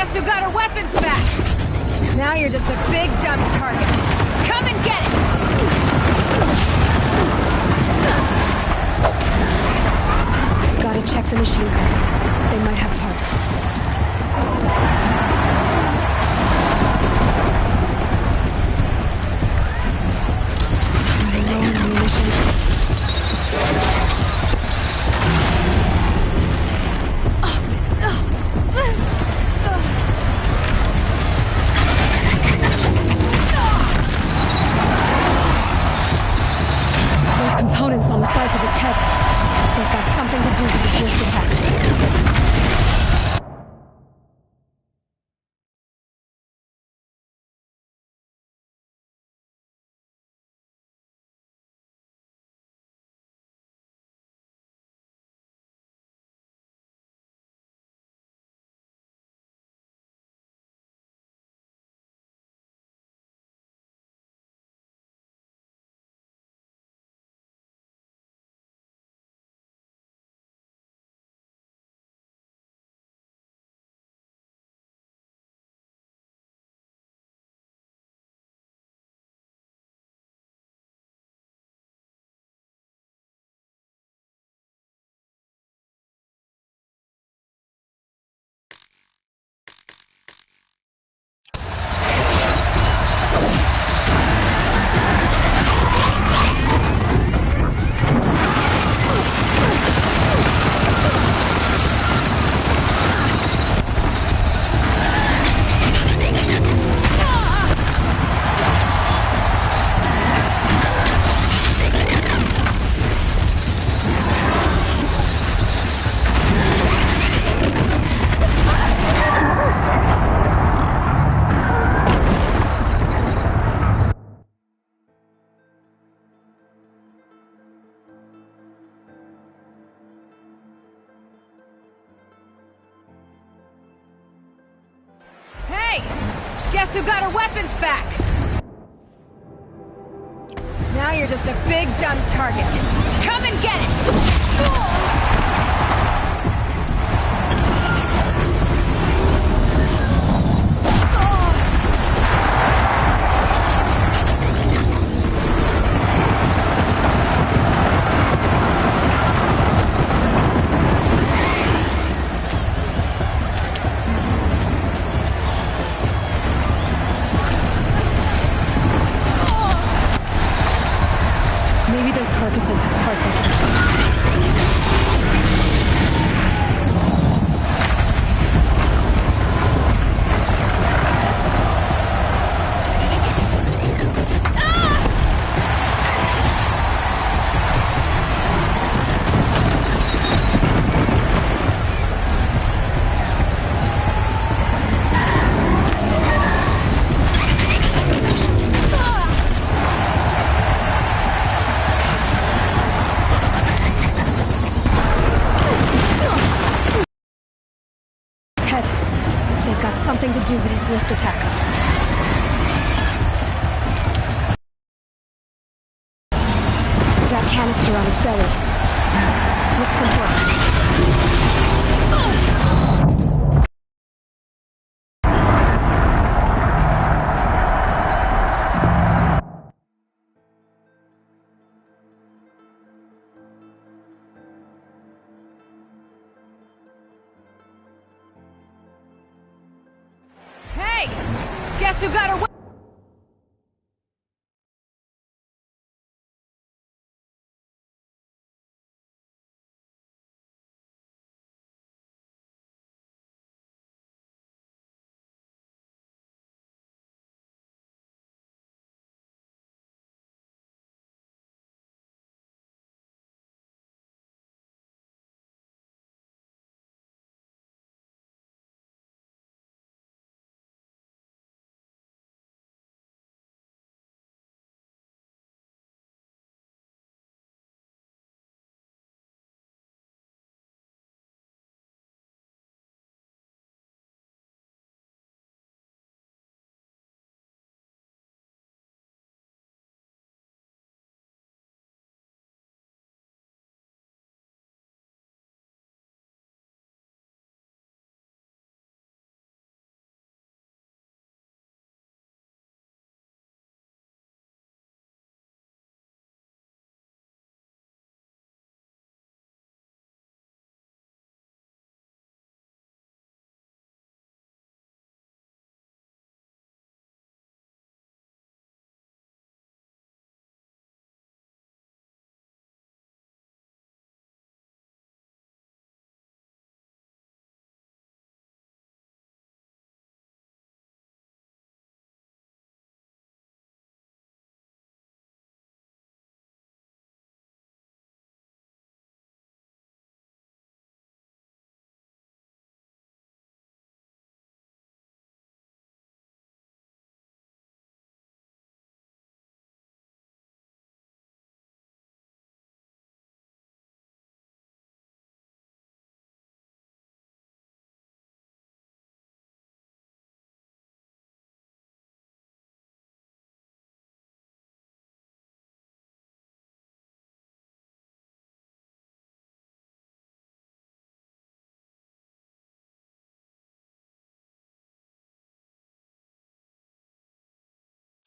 Guess who got her weapons back? Now you're just a big dumb target. Come and get it! Gotta check the machine carcasses. They might have parts. Running low on ammunition. Those components on the sides of its head. They've got something to do with this first attack. Guess who got her weapons back? Now you're just a big dumb target. Come and get it! Maybe those carcasses have parts I can... They've got something to do with his lift attacks. That canister on its belly. Looks important. Hey! Guess who got her...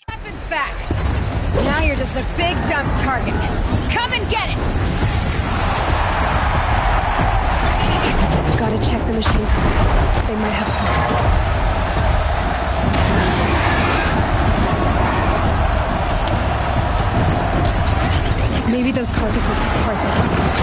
Weapons back! Now you're just a big dumb target. Come and get it! Gotta check the machine carcasses. They might have parts. Maybe those carcasses have parts I can use.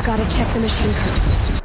Gotta check the machine carcasses.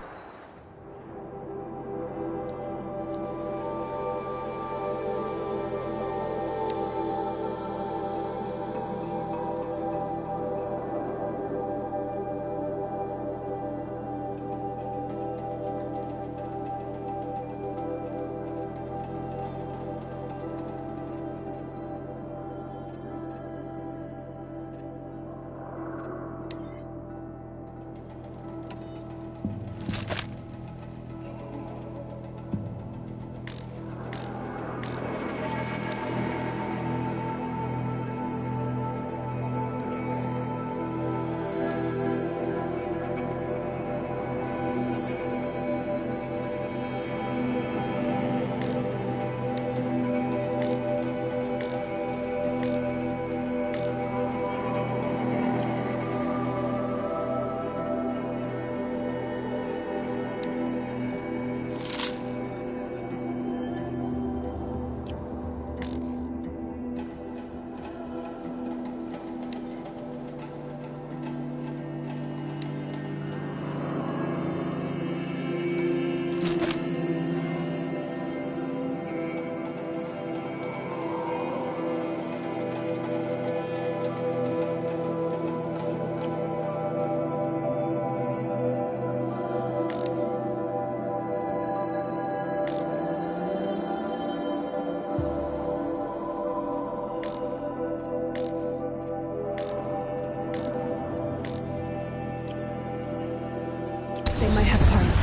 They might have parts.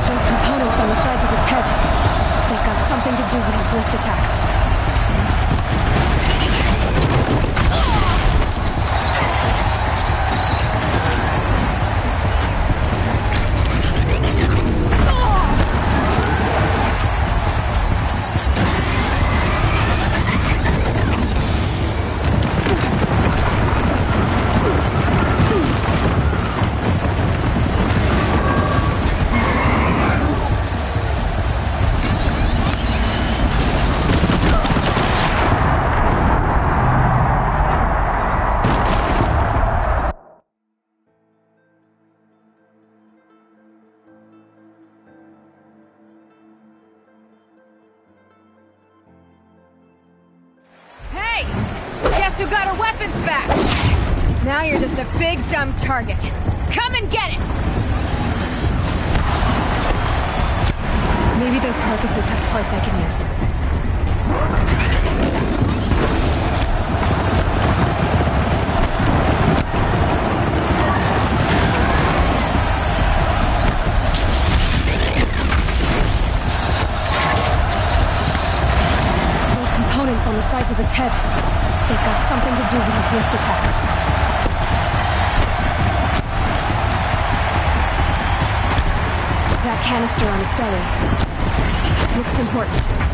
Those components on the sides of its head. They've got something to do with his lift attacks. Guess who got her weapons back? Now you're just a big dumb target. Come and get it! Maybe those carcasses have parts I can use. Those components on the sides of its head. They've got something to do with his lift attacks. That canister on its belly looks important.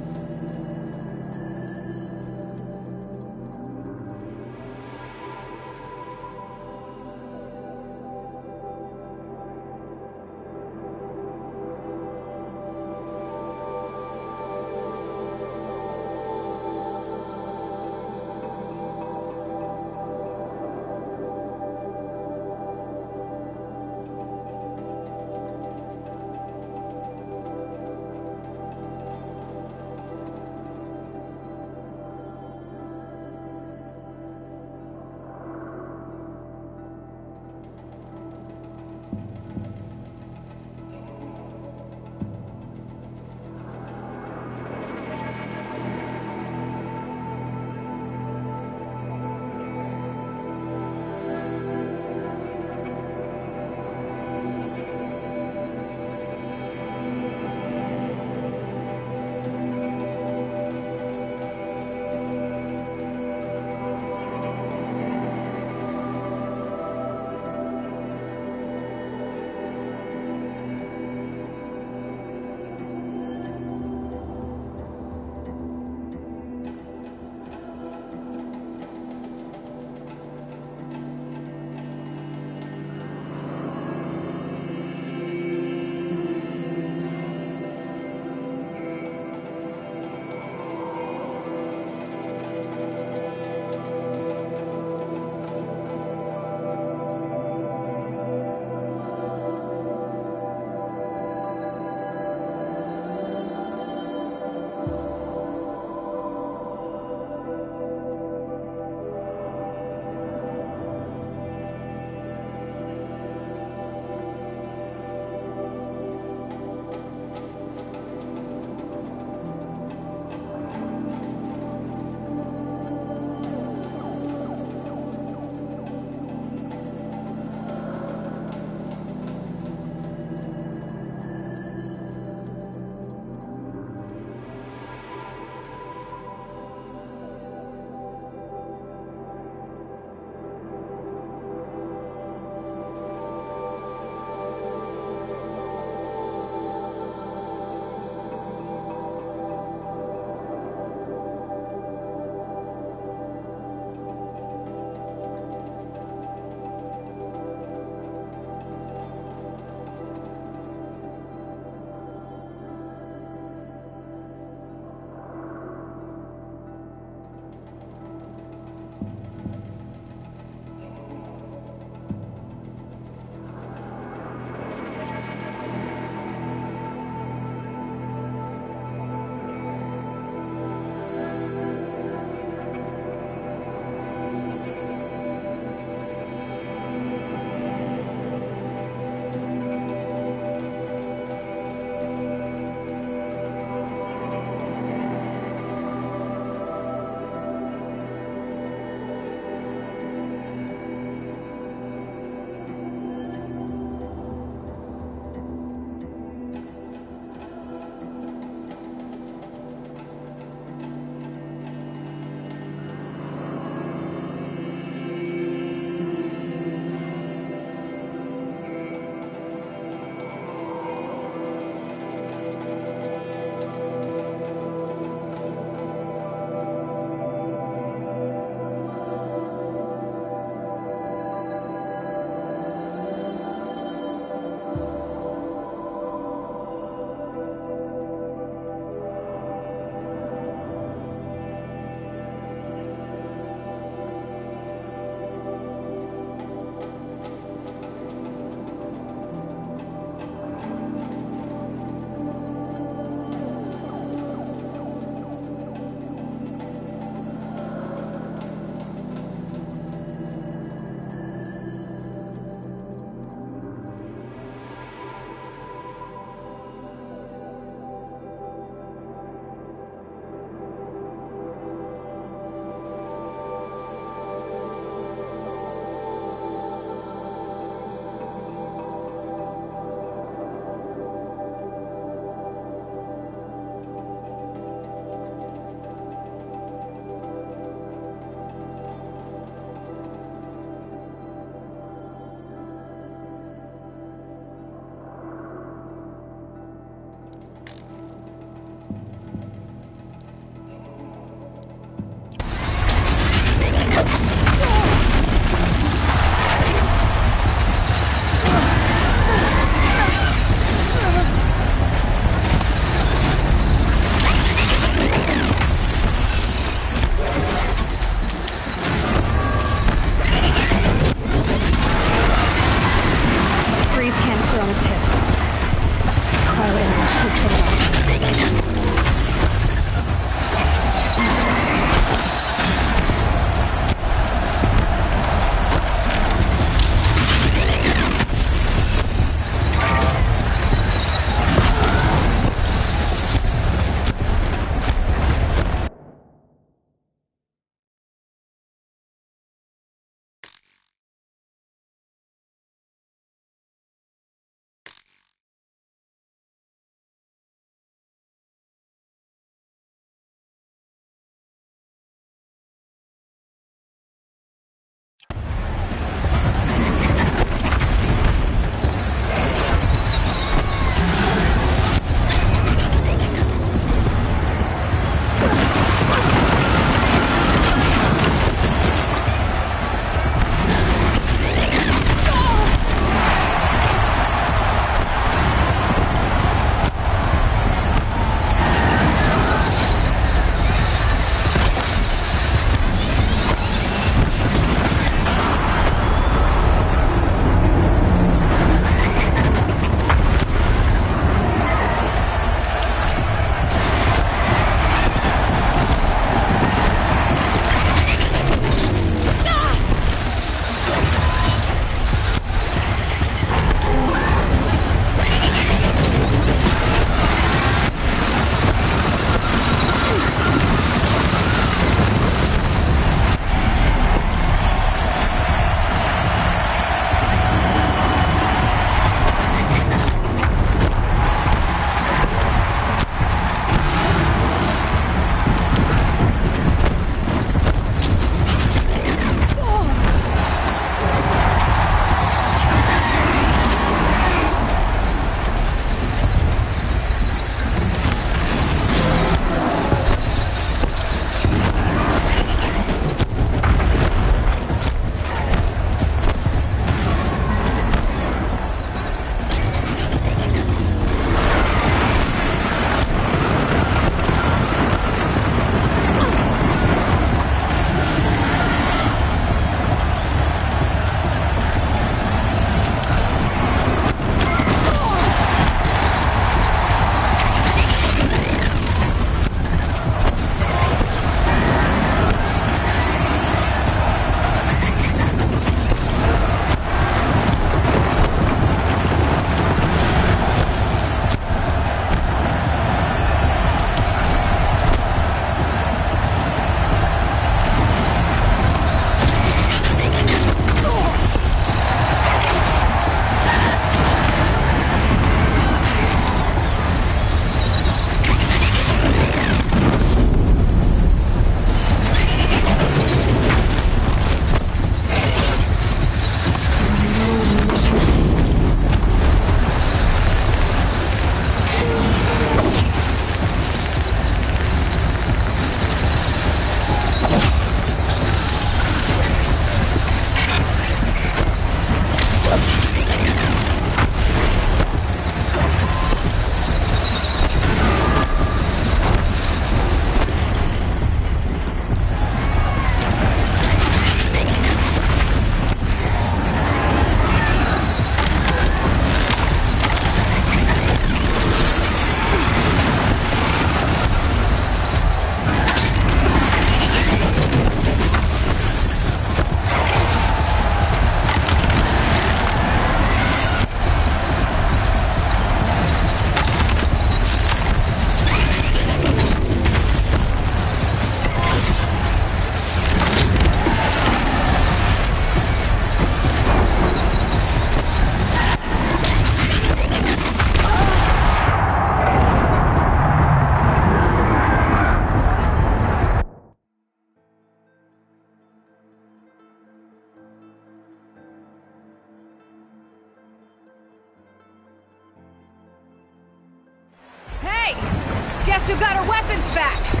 Guess who got her weapons back?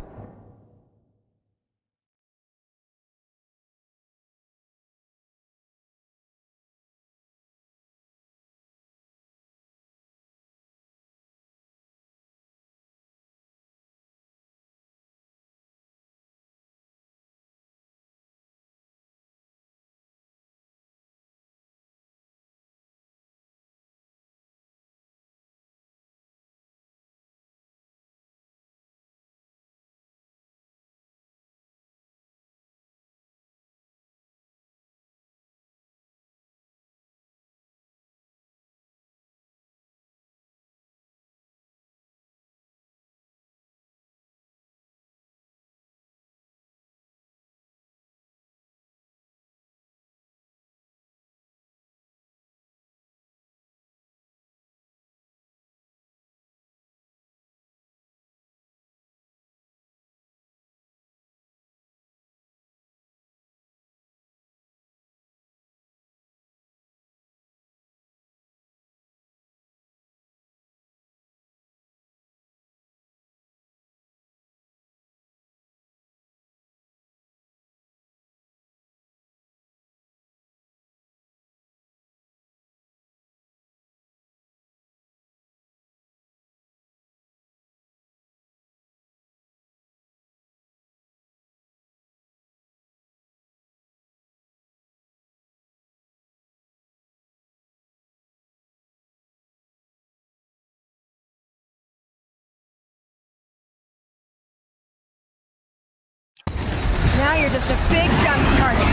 Now you're just a big dumb target.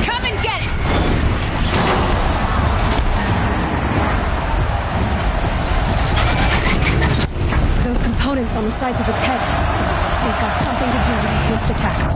Come and get it! Those components on the sides of its head, they've got something to do with its lift attacks.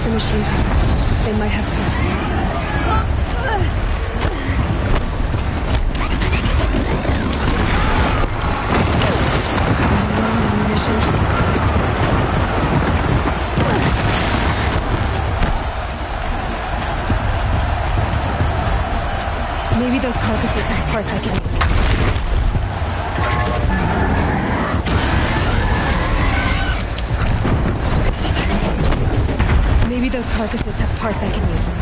The machine pieces. They might have parts. Maybe those carcasses have parts I can use. Maybe those carcasses have parts I can use.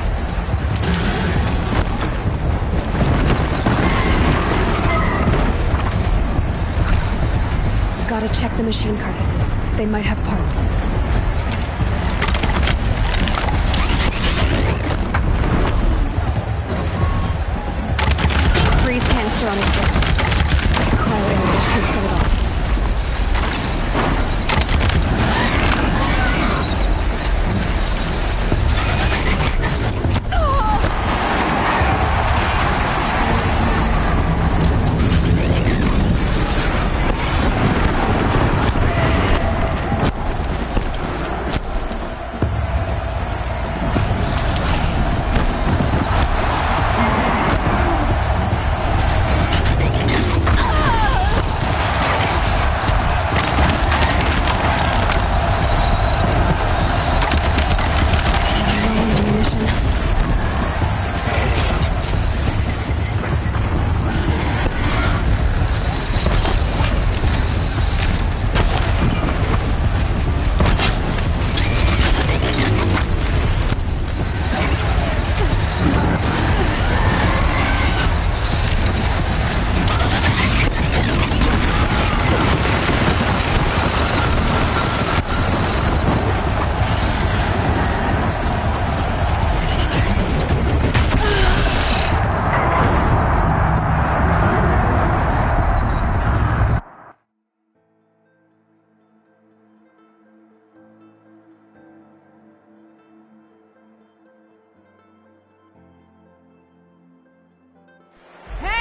Gotta check the machine carcasses. They might have parts. Freeze canister on his chest.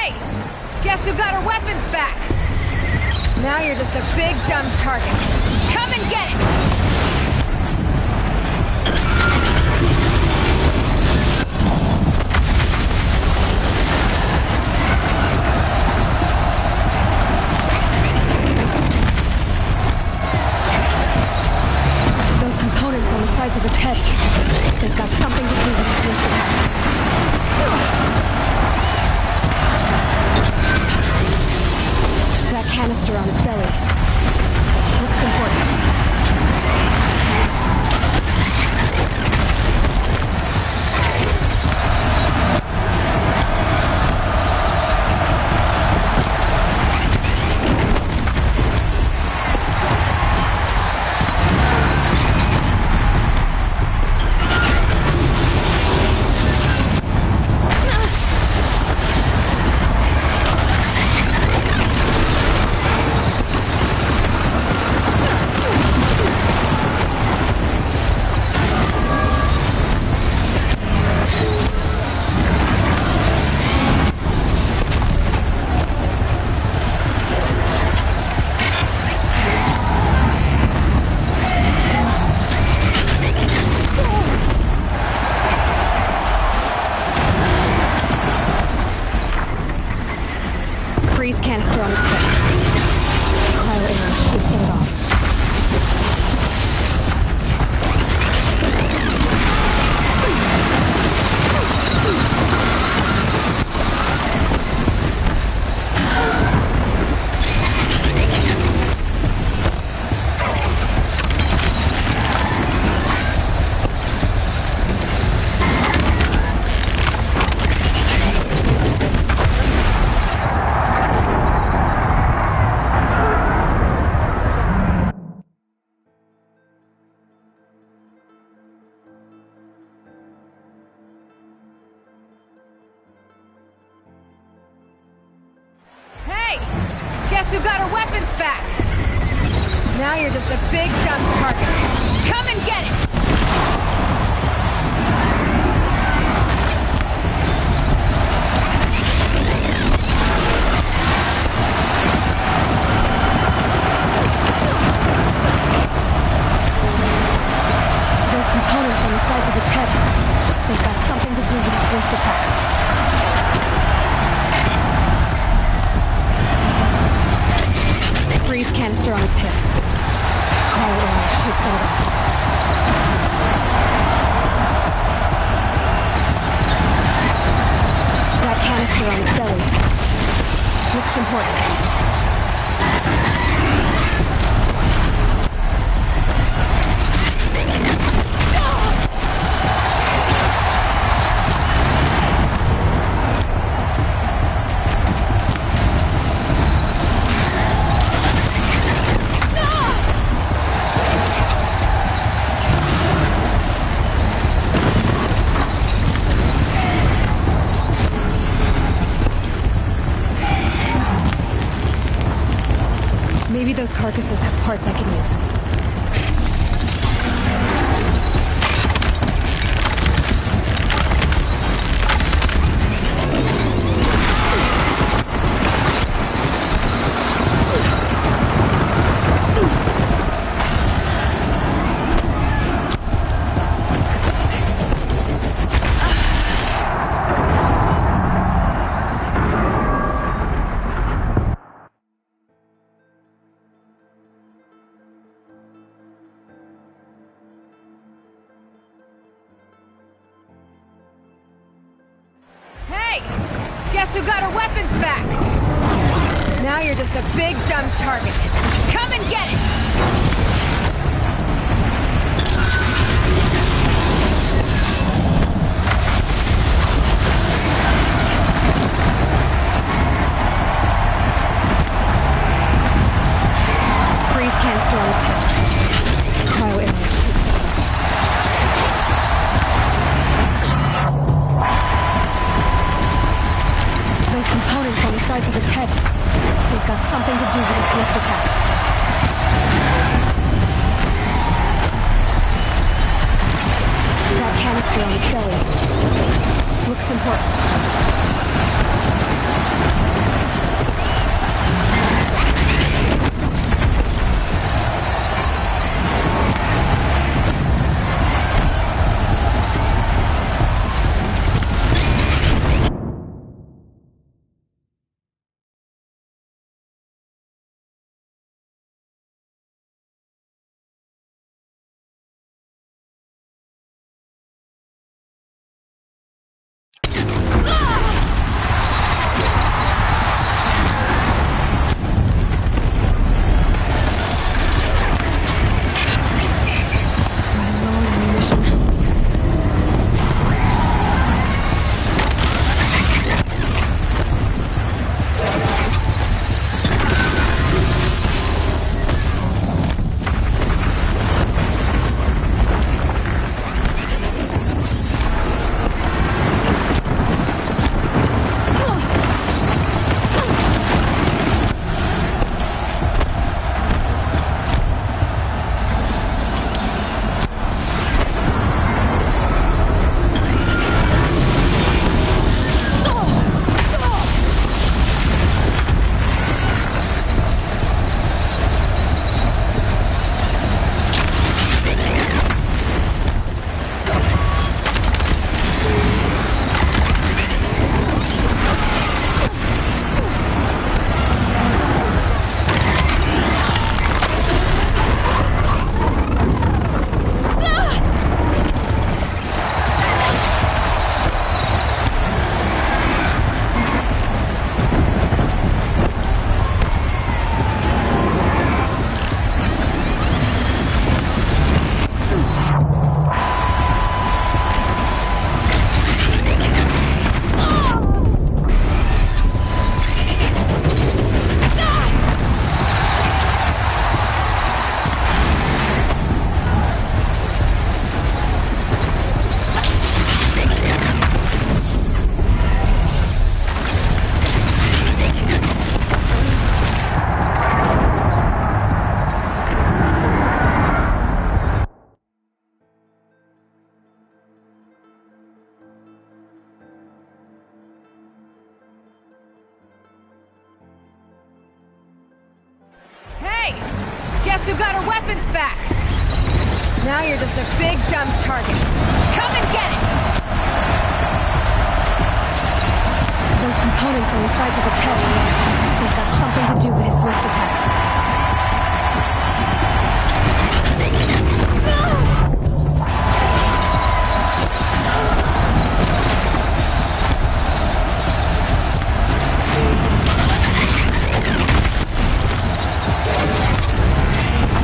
Hey! Guess who got her weapons back? Now you're just a big dumb target. Come and get it! On the sides of its head. They've got something to do with its lift attack. That canister on its belly looks important. Canister on its head. Cryo arrow should set it off. Guess who got her weapons back? Now you're just a big dumb target. Come and get it! Those components on the sides of its head, they've got something to do with its lift attacks. Freeze canister on its hips. Cryo arrow should set it off. That canister on its belly looks important. Maybe those carcasses have parts I can use. Guess who got her weapons back? Now you're just a big dumb target. Come and get it! Freeze canister on its hips. Cryo arrow. Those components on the sides of its head, they've got something to do with its lift attacks. That canister on its belly looks important. Guess who got her weapons back? Now you're just a big dumb target. Come and get it! Those components on the sides of its head, they've got something to do with his lift attacks.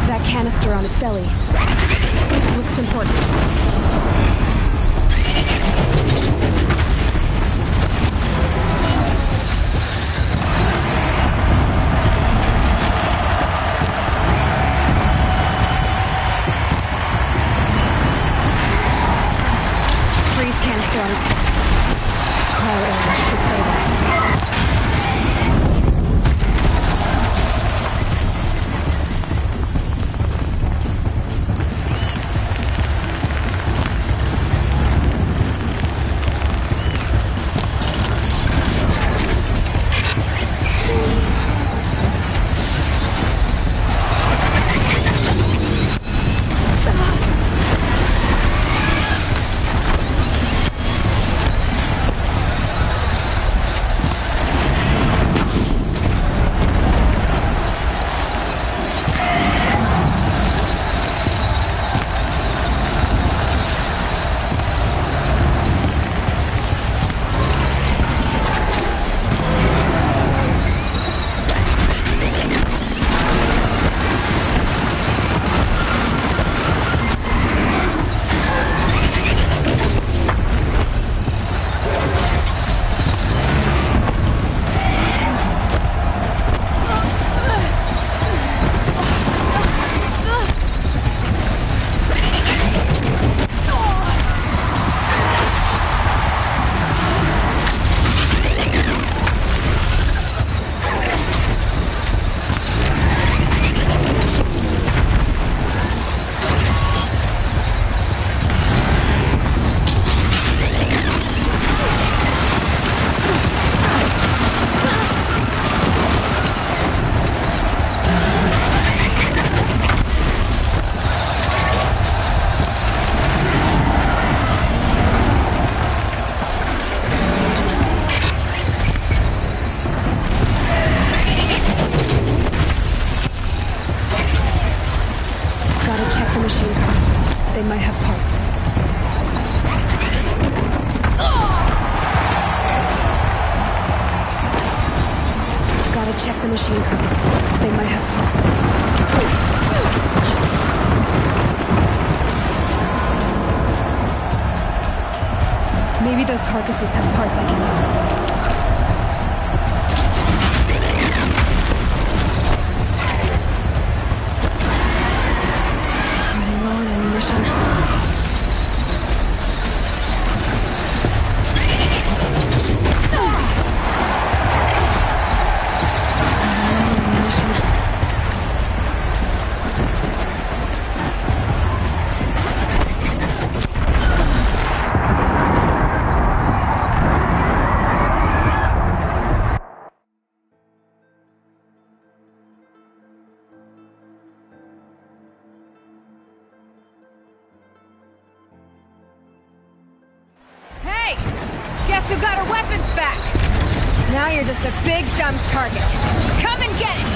That canister on its belly looks important. Freeze canister on its head. 𝒂𝒊𝒂𝒓𝒆 should say that. Check the machine carcasses. They might have parts. Maybe those carcasses have parts I can use. Running low on ammunition. Guess who got her weapons back? Now you're just a big dumb target. Come and get it!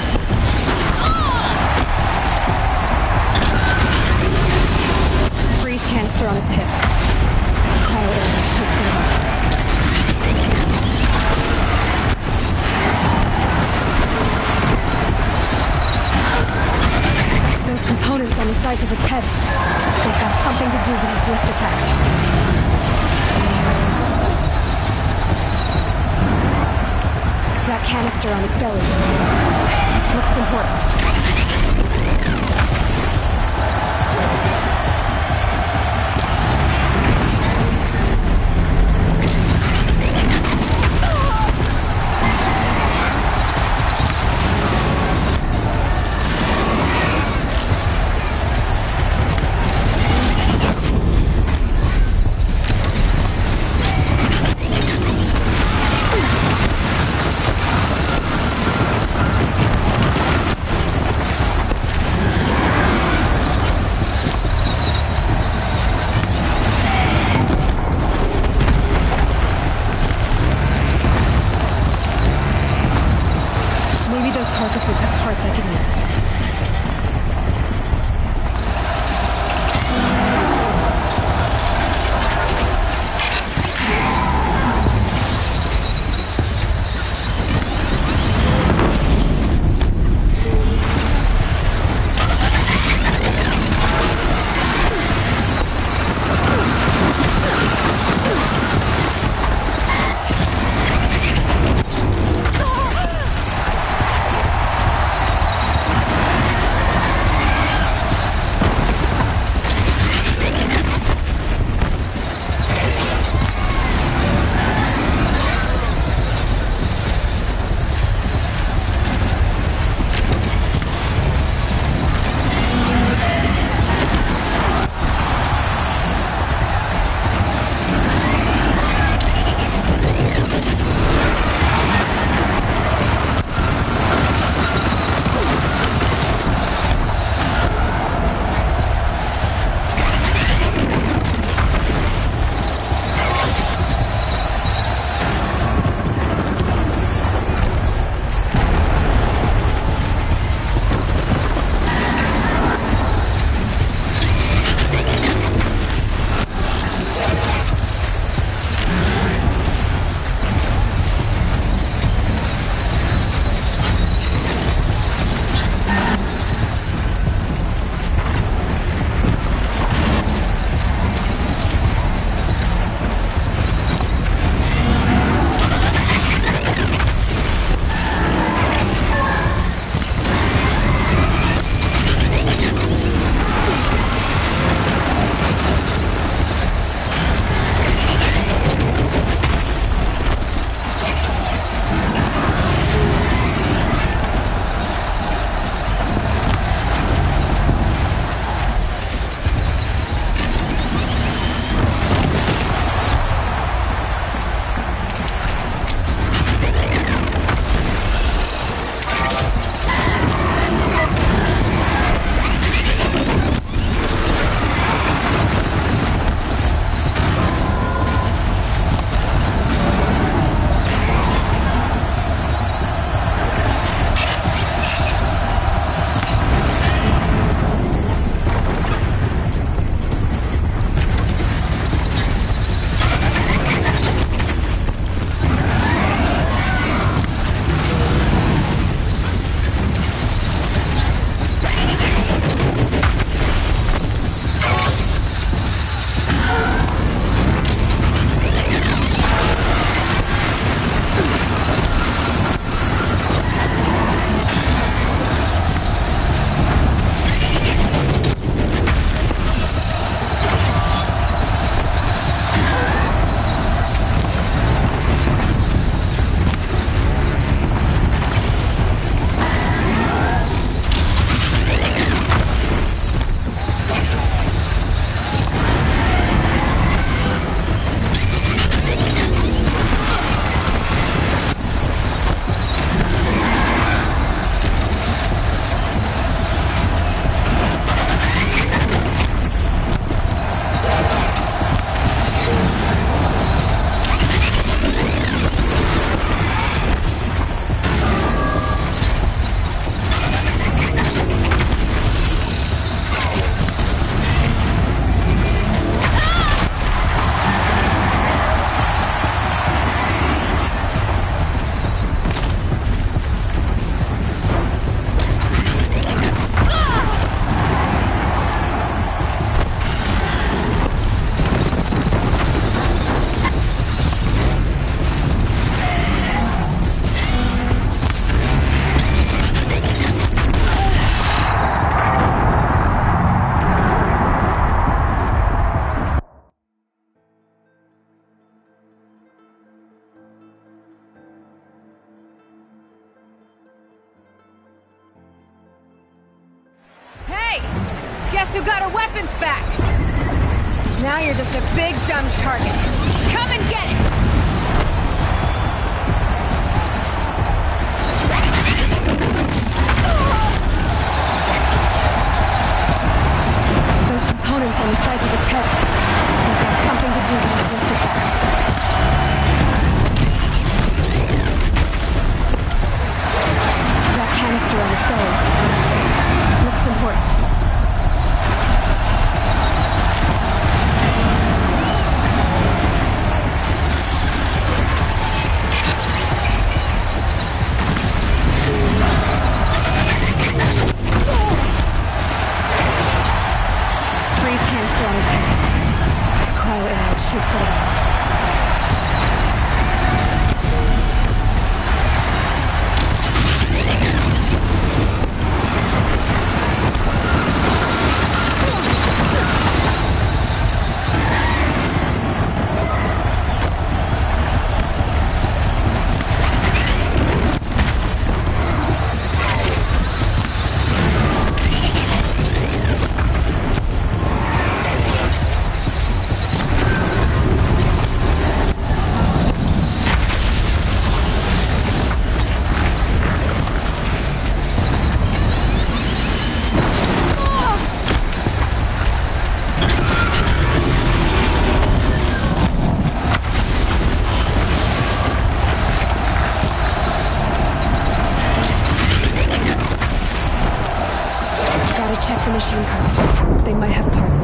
Freeze canister on its hips. 𝒂𝒊𝒂𝒓𝒆 should say that. Those components on the sides of its head, they've got something to do with his lift attacks. That canister on its belly looks important. Guess who got her weapons back? Now you're just a big dumb target. Come and get it! Those components on the sides of its head, they've got something to do with its lift attacks. That canister on its belly looks important. Freeze canister on its head. Cryo arrow shoots it out. Check the machine parts. They might have parts.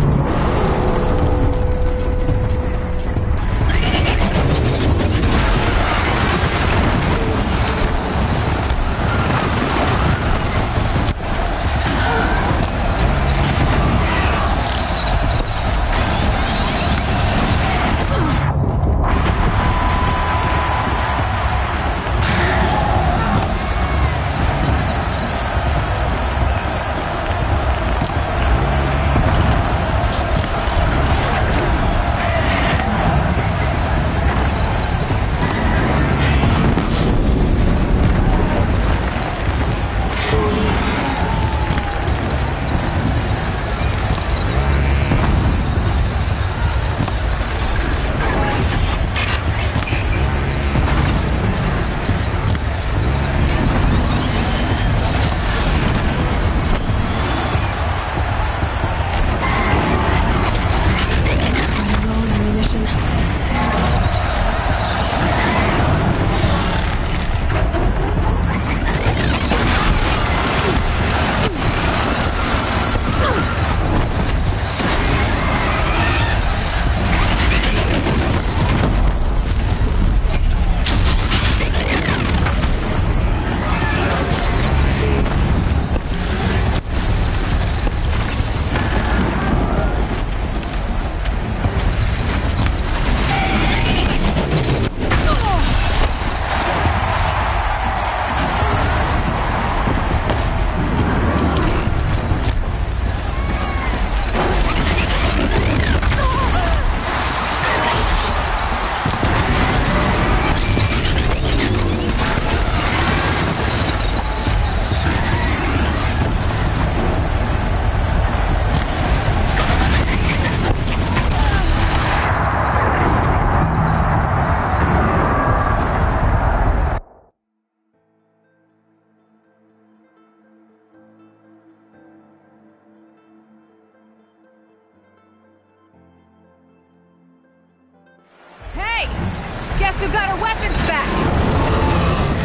Guess who got her weapons back?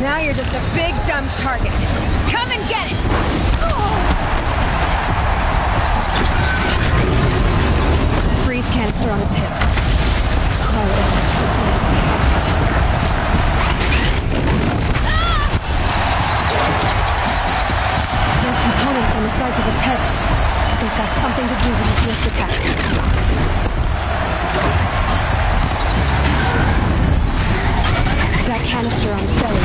Now you're just a big dumb target. Come and get it! Freeze canister on its hips. Those components on the sides of its head, they've got something to do with its lift attacks. That canister on its belly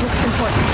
looks important.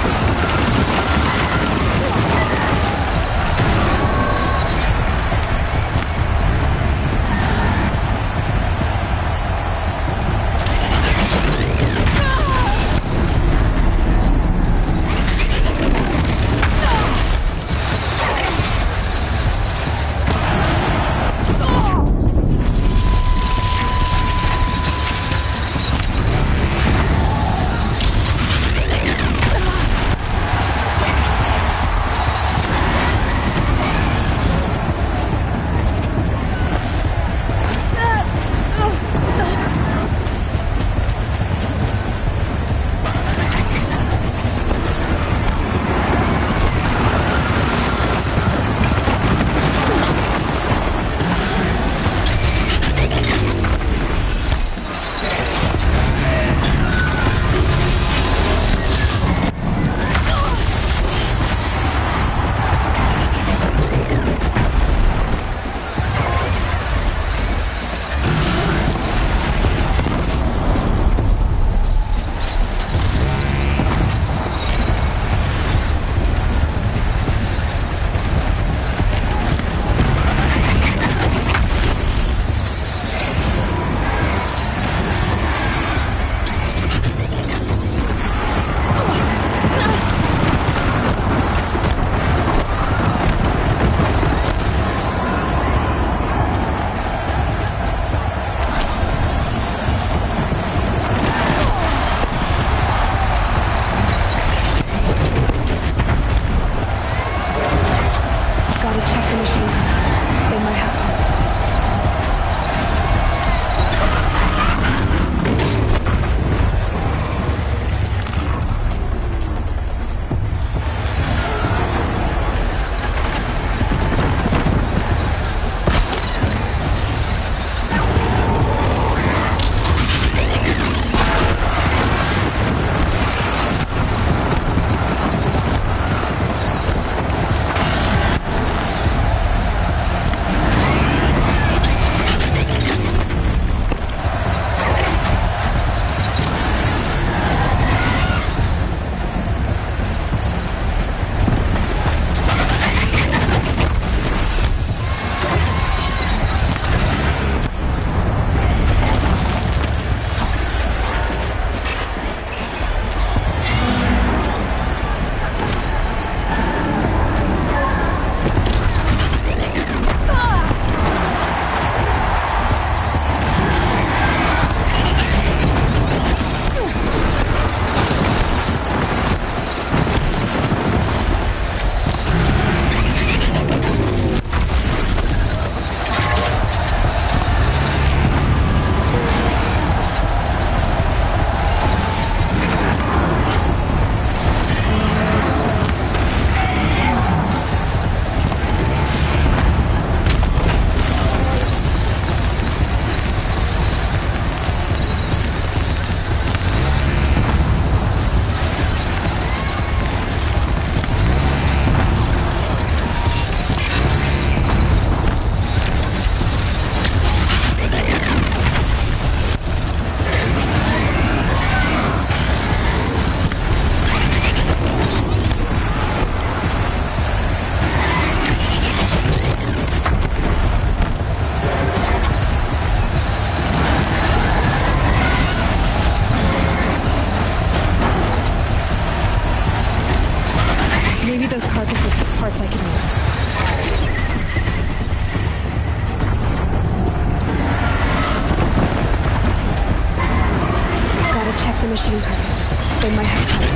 machine carcasses. They might have cover.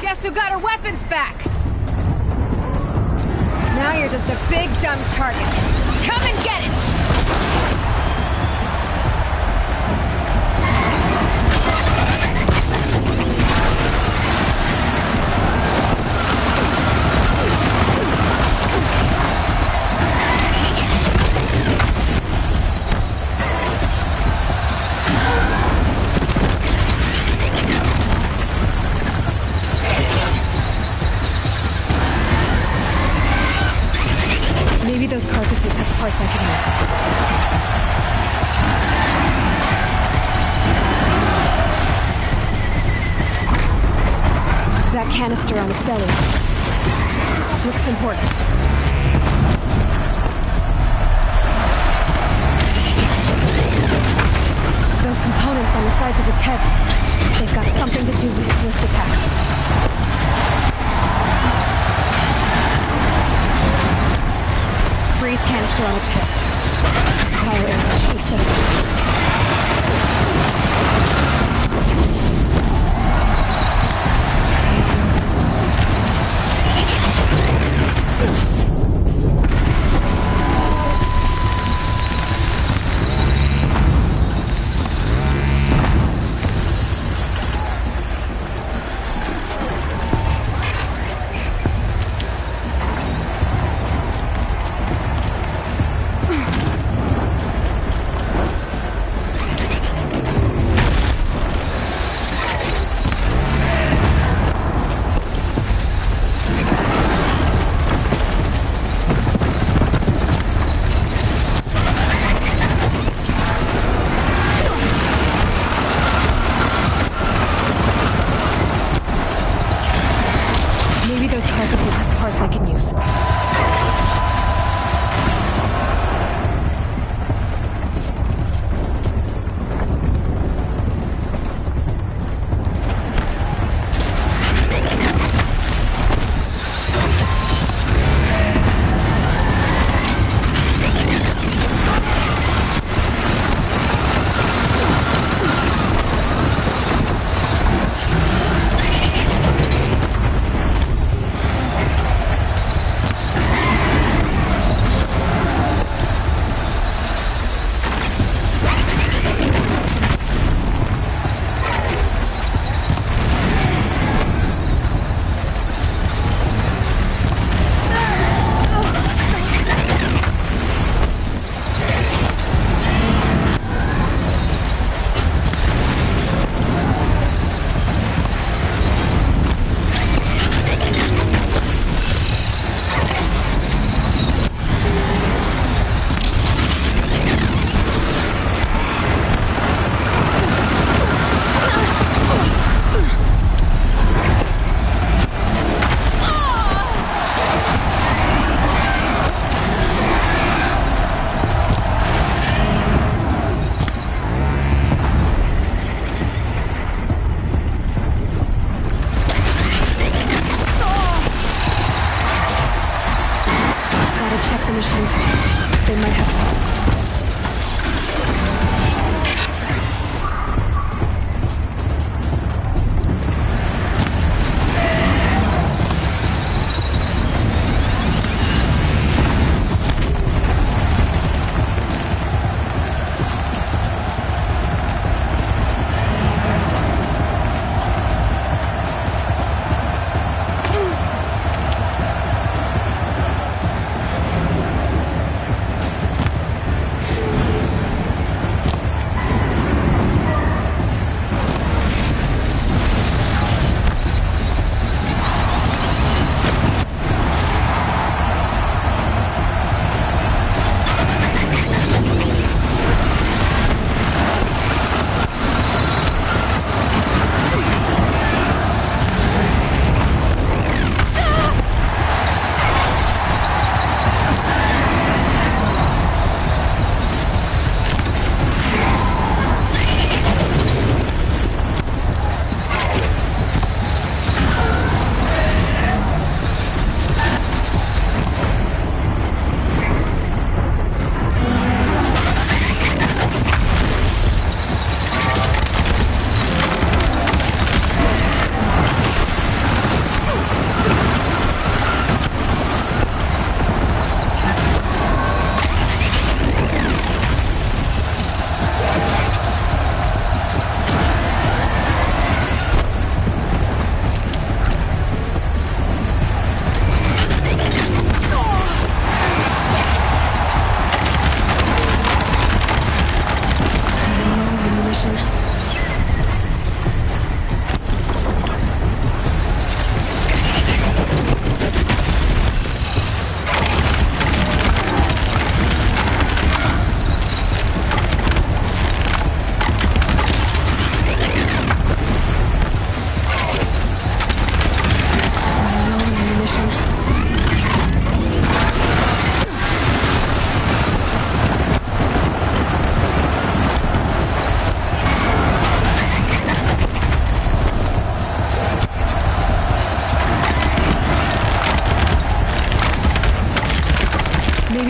Guess who got her weapons back? Now you're just a big dumb target. Come and get it! Maybe those carcasses have parts I can use. That canister on its belly looks important. Those components on the sides of its head, they've got something to do with its lift attacks. Freeze canister on its hips. Power arrow shoots at it.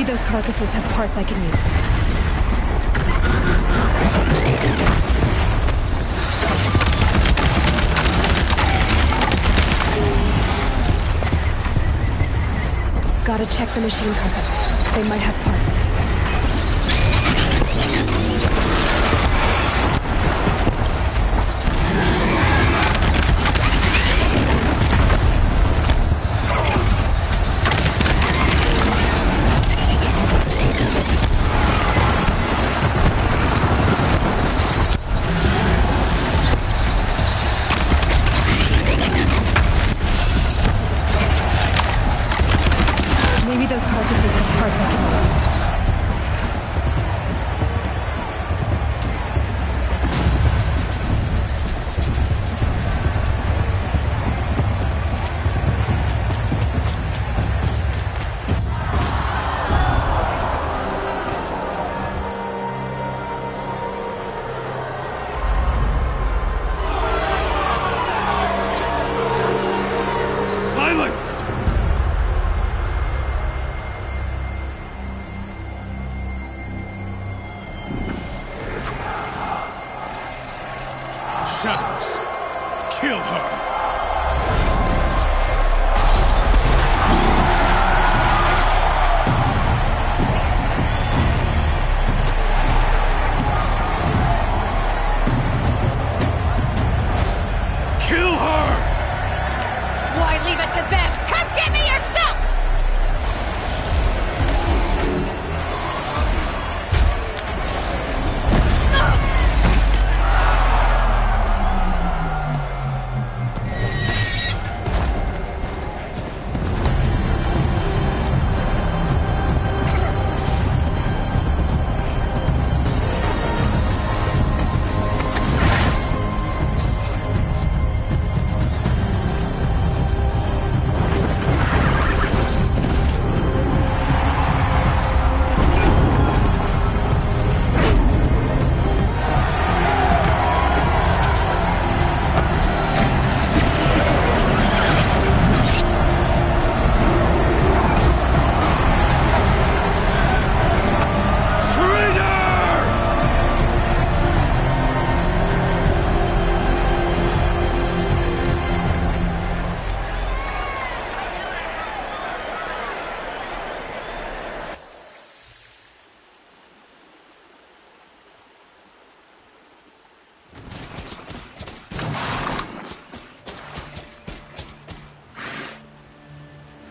Those carcasses have parts I can use. Gotta check the machine carcasses. They might have parts. Maybe those carcasses have parts I can use. Kill her! Leave it to them! Come get me yourself!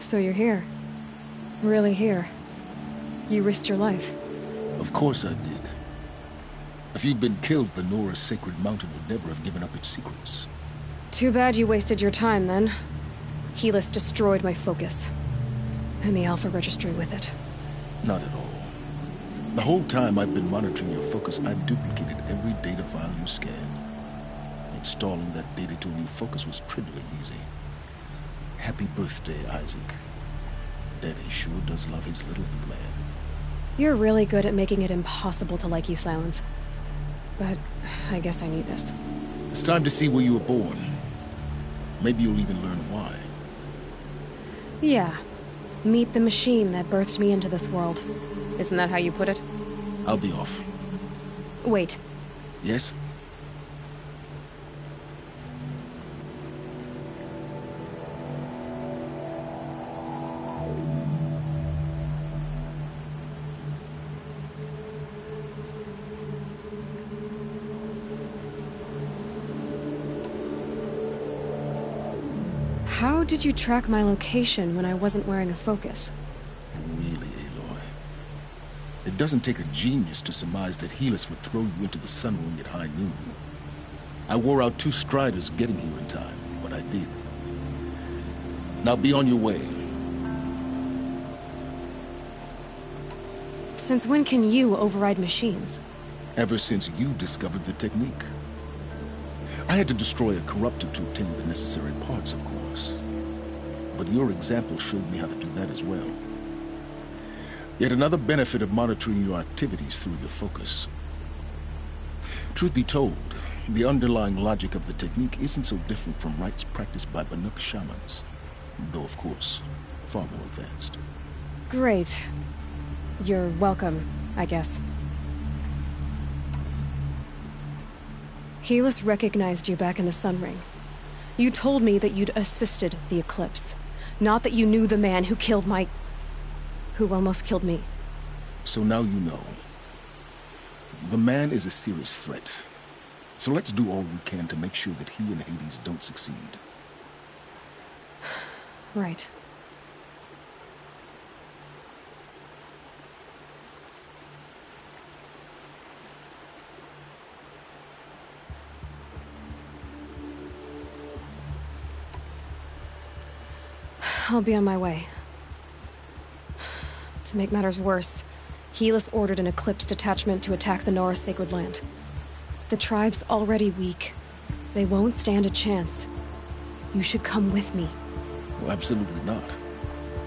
So you're here. Really here. You risked your life. Of course I did. If you'd been killed, the Nora's sacred mountain would never have given up its secrets. Too bad you wasted your time, then. Helis destroyed my focus. And the Alpha Registry with it. Not at all. The whole time I've been monitoring your focus, I've duplicated every data file you scanned. Installing that data to a new focus was trivially easy. Happy birthday, Isaac. Daddy sure does love his little new man. You're really good at making it impossible to like you, Silence. But I guess I need this. It's time to see where you were born. Maybe you'll even learn why. Yeah. Meet the machine that birthed me into this world. Isn't that how you put it? I'll be off. Wait. Yes? How did you track my location when I wasn't wearing a focus? Really, Aloy? It doesn't take a genius to surmise that Helis would throw you into the sun ring at high noon. I wore out 2 striders getting here in time, but I did. Now be on your way. Since when can you override machines? Ever since you discovered the technique. I had to destroy a corruptor to obtain the necessary parts, of course. But your example showed me how to do that as well. Yet another benefit of monitoring your activities through your focus. Truth be told, the underlying logic of the technique isn't so different from rites practiced by Banuk shamans. Though, of course, far more advanced. Great. You're welcome, I guess. Helis recognized you back in the Sun Ring. You told me that you'd assisted the eclipse. Not that you knew the man who killed who almost killed me. So now you know. The man is a serious threat. So let's do all we can to make sure that he and Hades don't succeed. Right. I'll be on my way. To make matters worse, Helis ordered an Eclipse detachment to attack the Nora's sacred land. The tribe's already weak. They won't stand a chance. You should come with me. Well, absolutely not.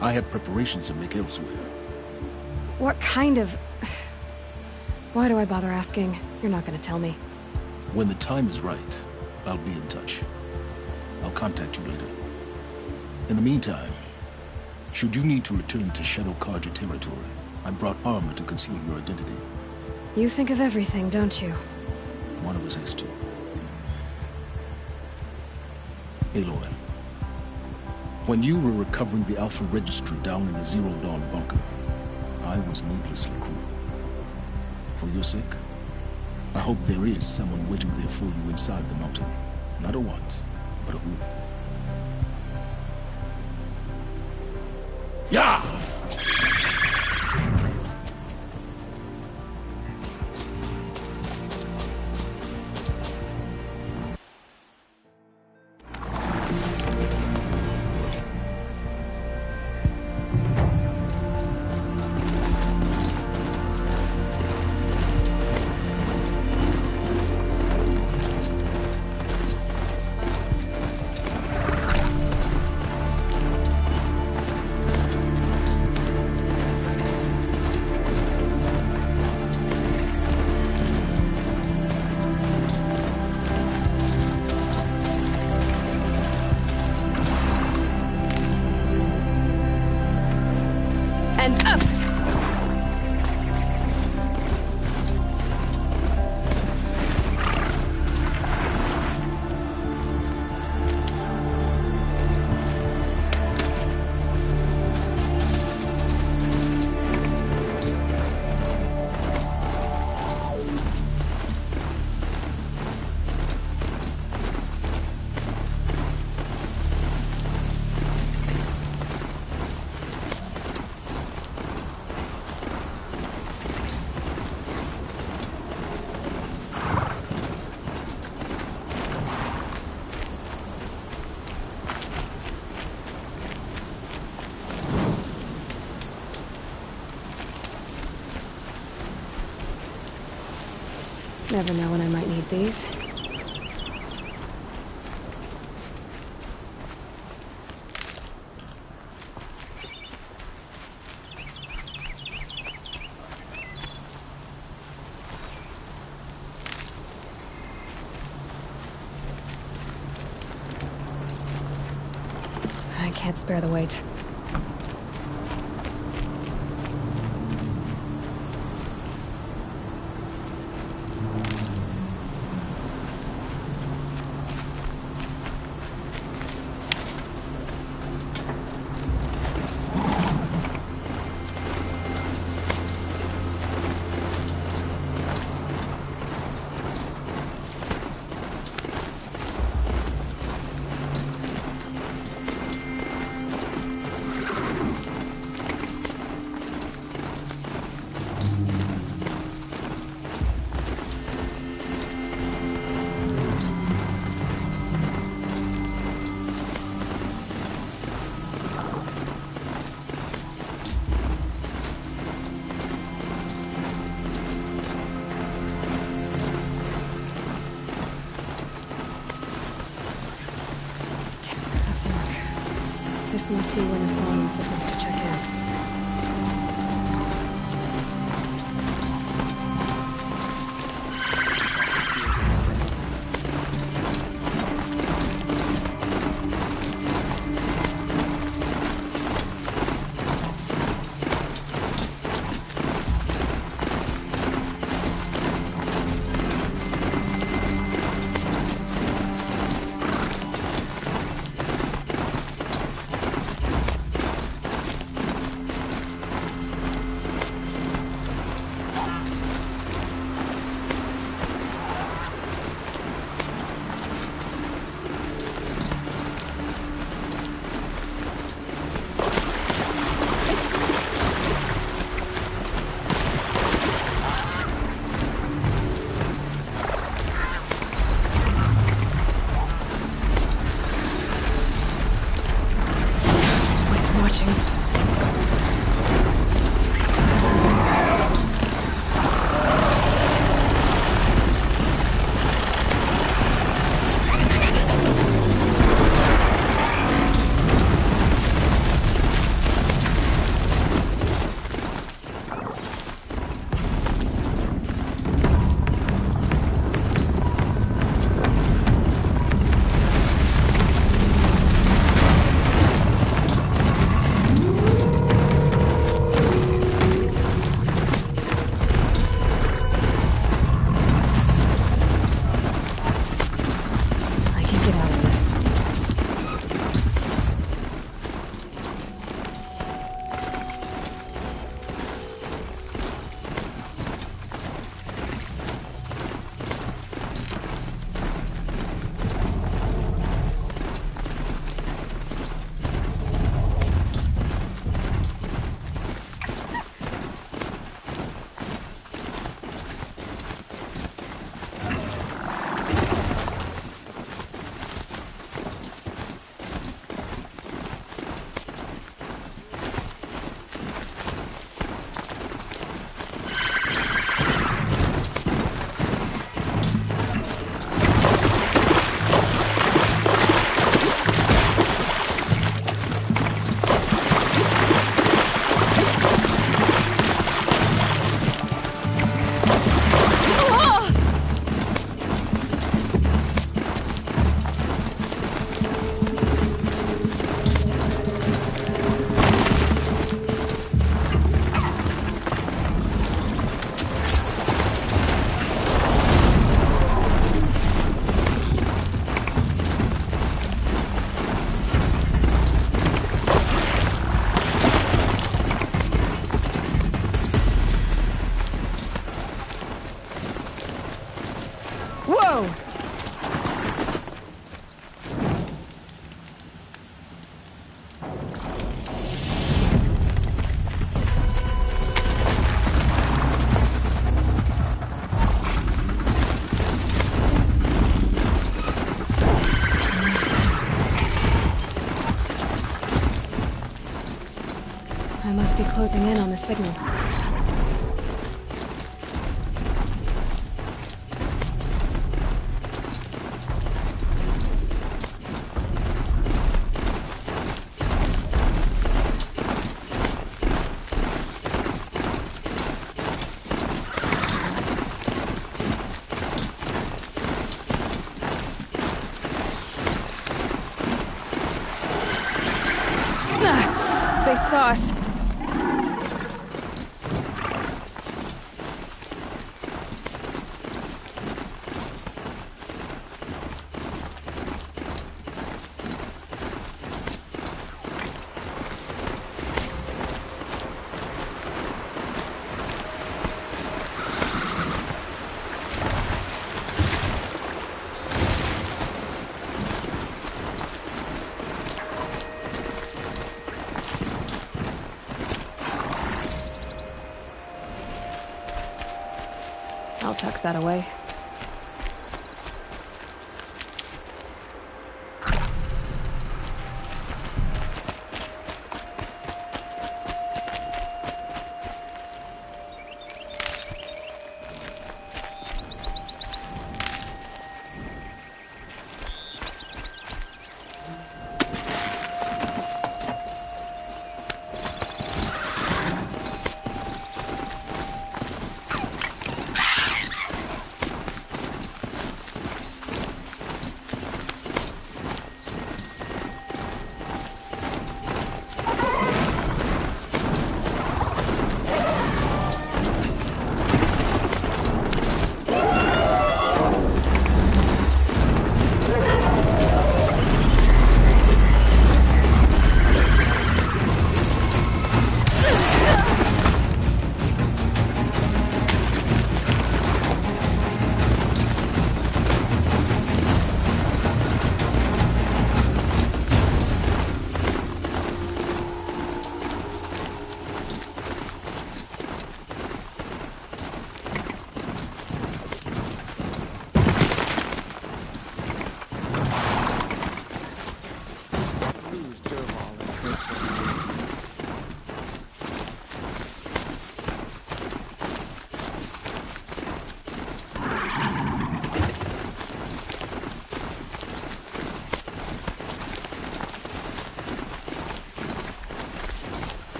I have preparations to make elsewhere. What kind of... Why do I bother asking? You're not gonna tell me. When the time is right, I'll be in touch. I'll contact you later. In the meantime, should you need to return to Shadow Karja territory, I brought armor to conceal your identity. You think of everything, don't you? One of us has to. Aloy, when you were recovering the Alpha Registry down in the Zero Dawn bunker, I was needlessly cruel. For your sake, I hope there is someone waiting there for you inside the mountain. Not a what, but a who. Yeah! And up! Never know when I might need these. I can't spare the weight. This must be where Nassan was supposed to check in. closing in on the signal. They saw us. I'll tuck that away.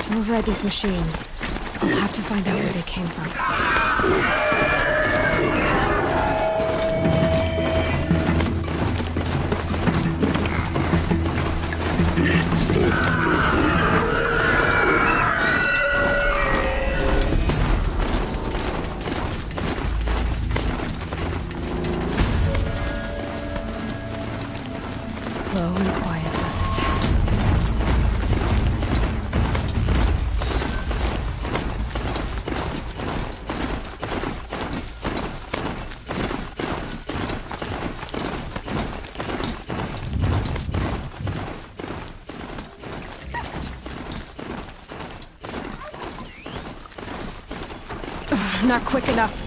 To override these machines, I'll have to find out where they came from. Low and quiet does it. Not quick enough.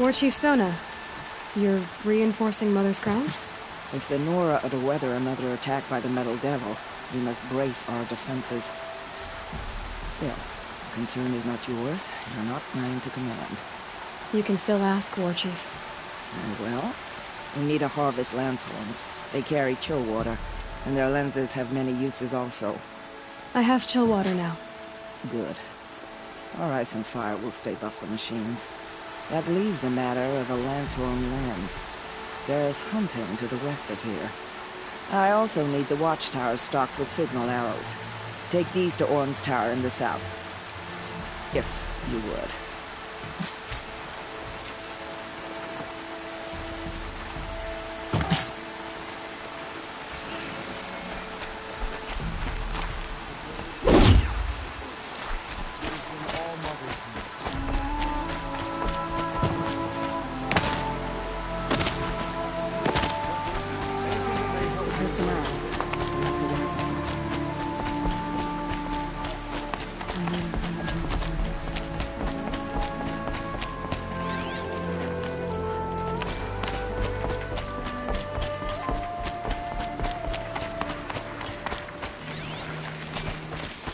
War Chief Sona, you're reinforcing Mother's ground? If the Nora are to weather another attack by the Metal Devil, we must brace our defenses. Still, the concern is not yours. You're not mine to command. You can still ask, War Chief. Well, we need to harvest Lancehorns. They carry chill water, and their lenses have many uses also. I have chill water now. Good. Our ice and fire will stave off the machines. That leaves the matter of a Lancehorn lens. There is hunting to the west of here. I also need the watchtowers stocked with signal arrows. Take these to Orm's Tower in the south. If you would.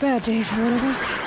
Bad day for one of us.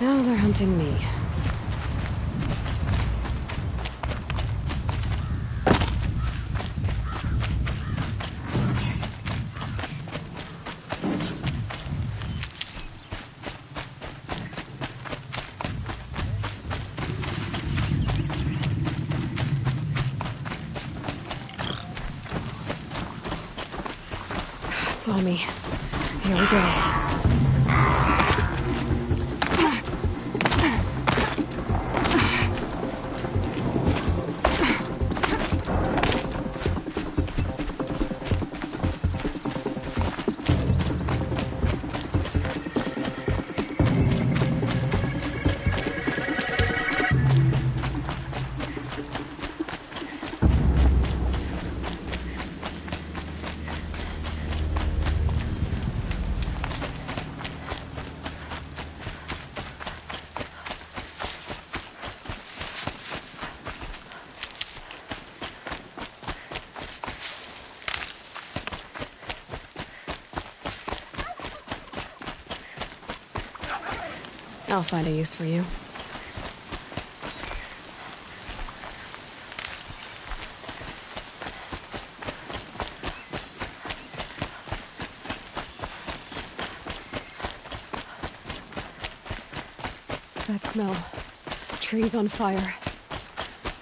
Now they're hunting me. Saw me. Here we go. I'll find a use for you. That smell. Trees on fire.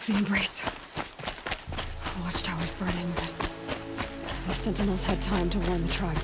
The embrace. The watchtower's burning, but the sentinels had time to warn the tribe.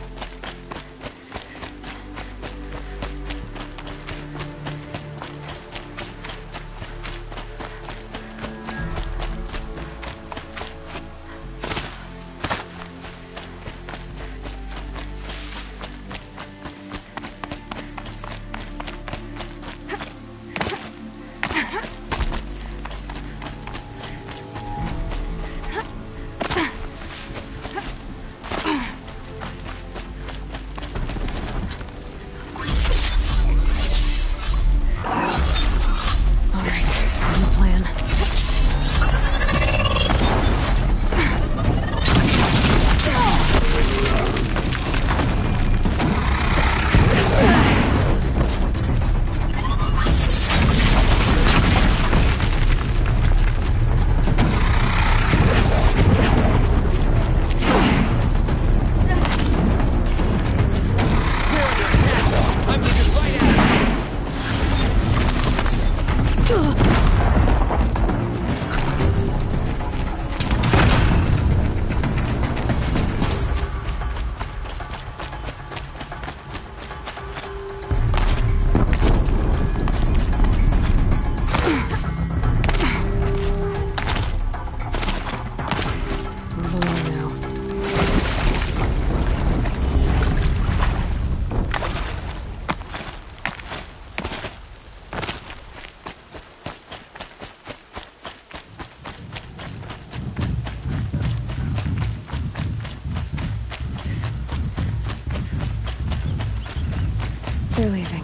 they're leaving.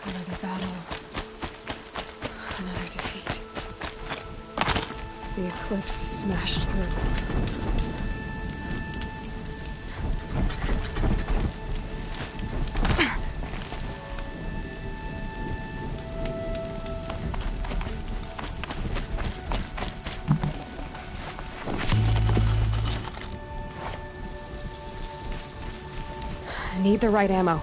Another battle. Another defeat. The eclipse smashed through. I need the right ammo.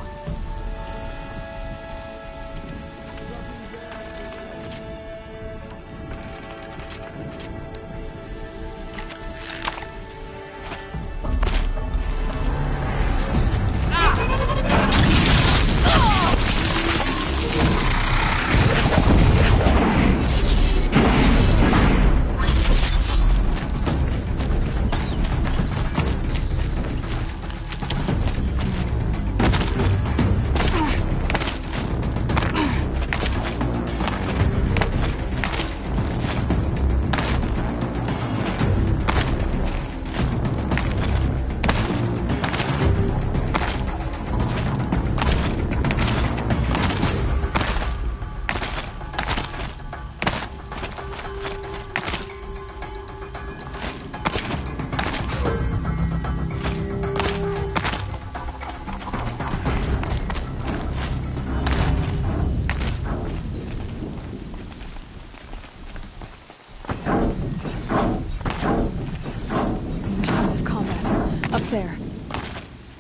There.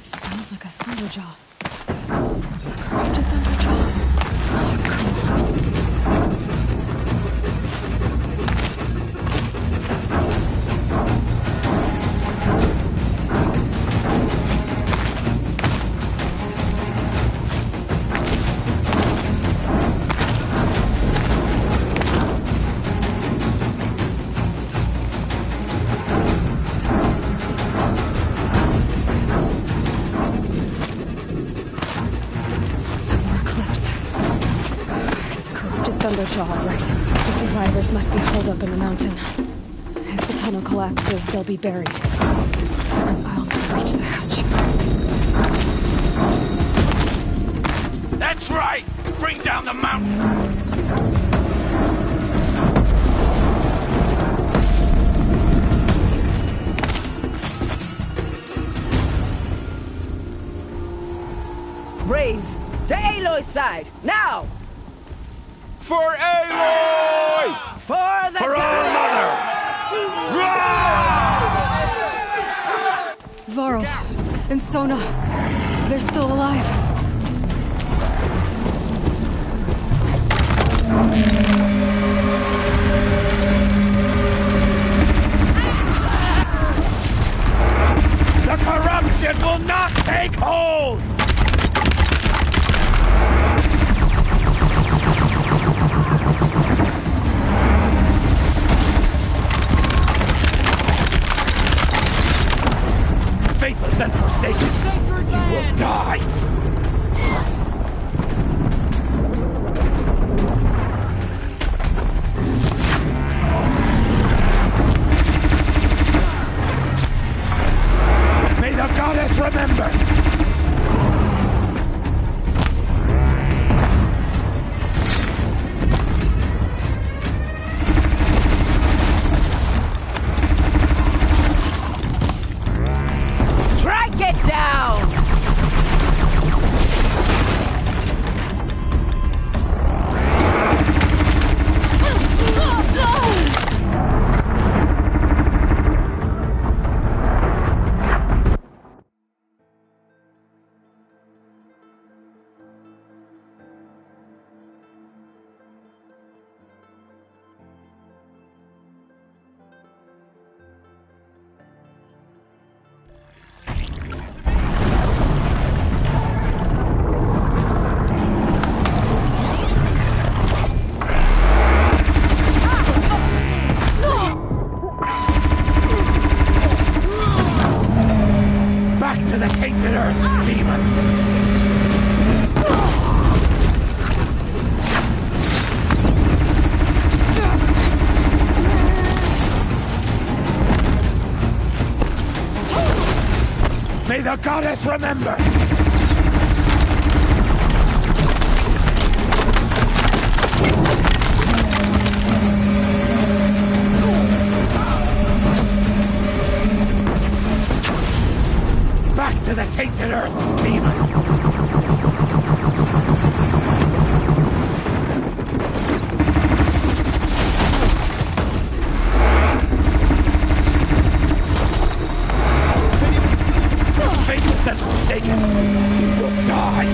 Sounds like a Thunderjaw. A corrupted Thunderjaw. Oh, come on. Thunderjaw, right. The survivors must be holed up in the mountain. If the tunnel collapses, they'll be buried. And I'll never reach the hatch. That's right! Bring down the mountain! Braves, to Aloy's side, now! For Aloy! For the For our mother! Varl and Sona, they're still alive. The corruption will not take hold! Faithless and forsaken, you will die! the goddess remember! Back to the tainted earth, demon! Faithless and forsaken, you will die!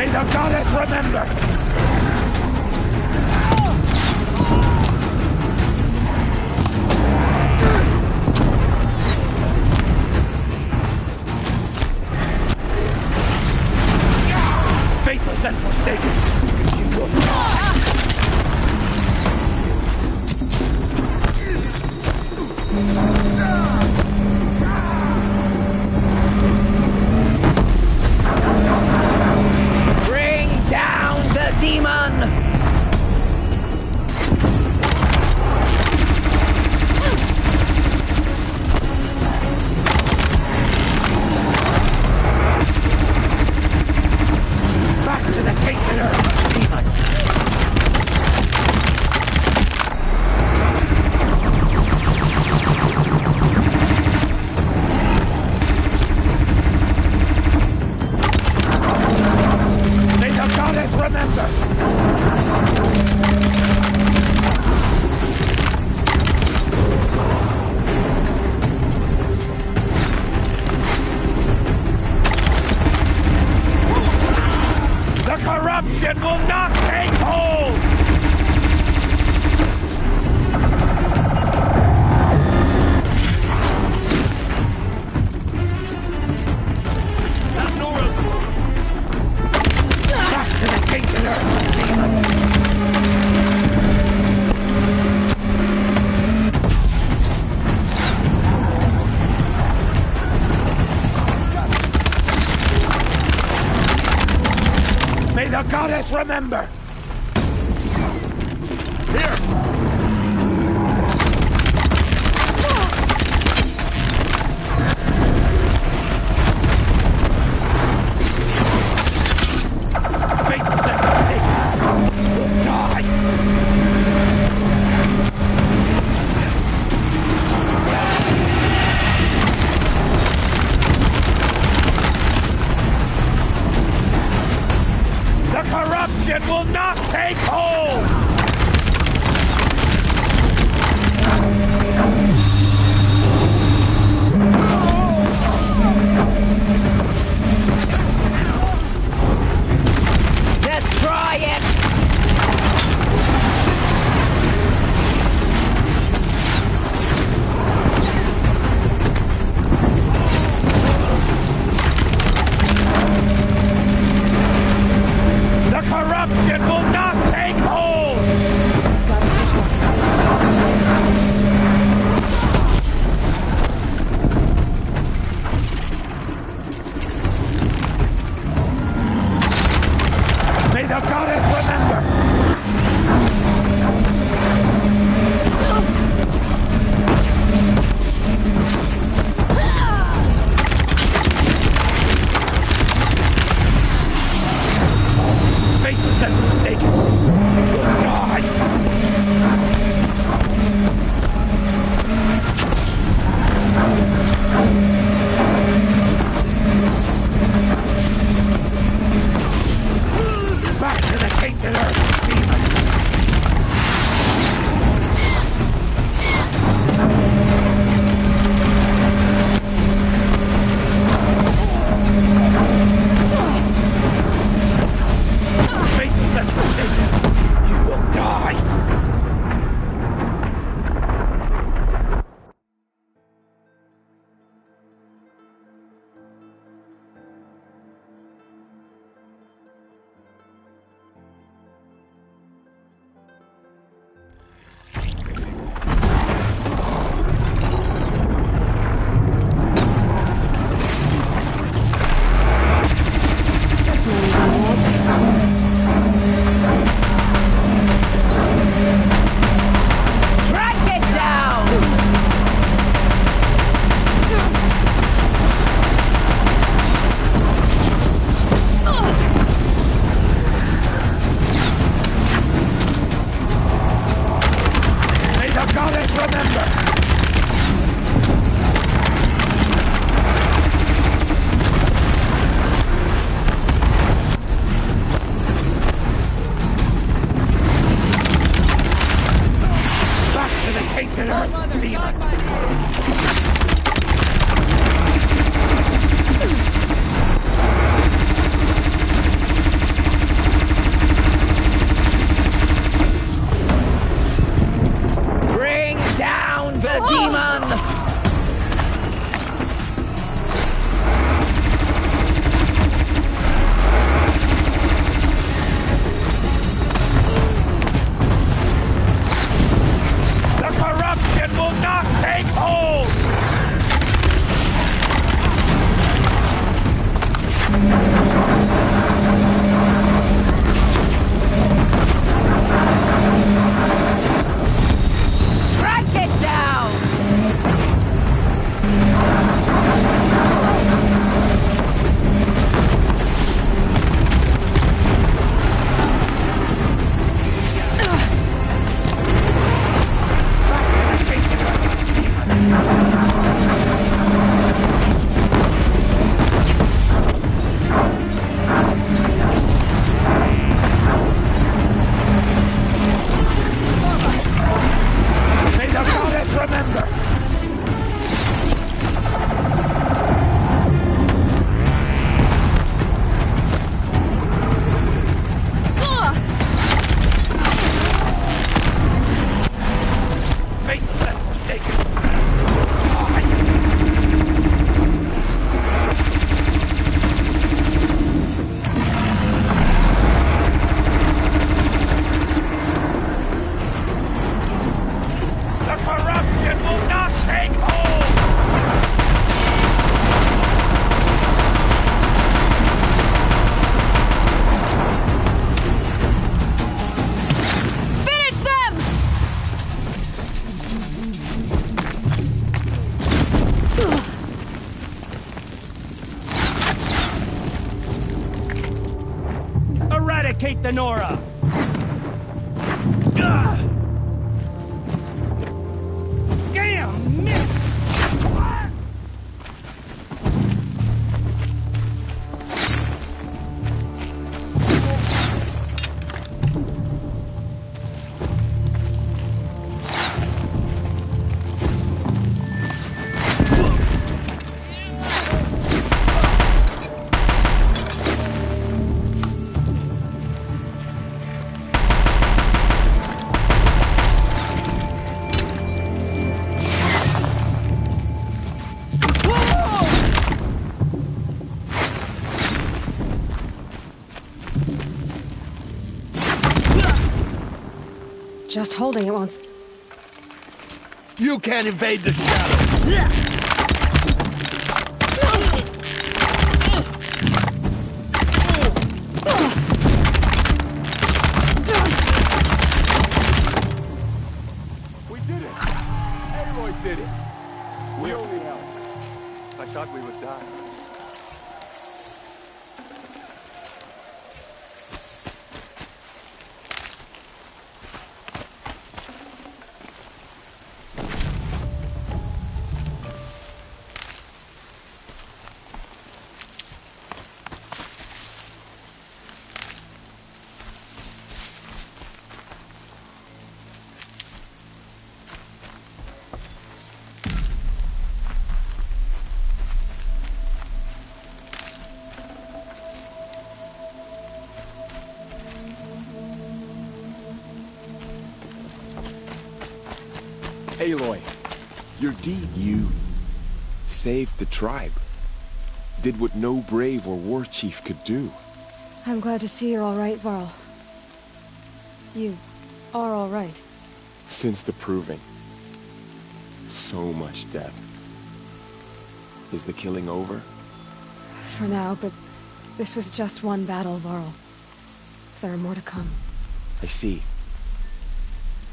The goddess remember! Here! Faithless and forsaken, will die! The corruption will not take hold! Destroy it! eradicate the Nora! Damn, miss! Just holding it once. You can't evade the shadow! We did it! Aloy did it! We only helped. I thought we would die. Aloy, your deed, you saved the tribe. Did what no brave or war chief could do. I'm glad to see you're all right, Varl. You are all right. Since the proving. So much death. Is the killing over? For now, but this was just one battle, Varl. There are more to come. I see.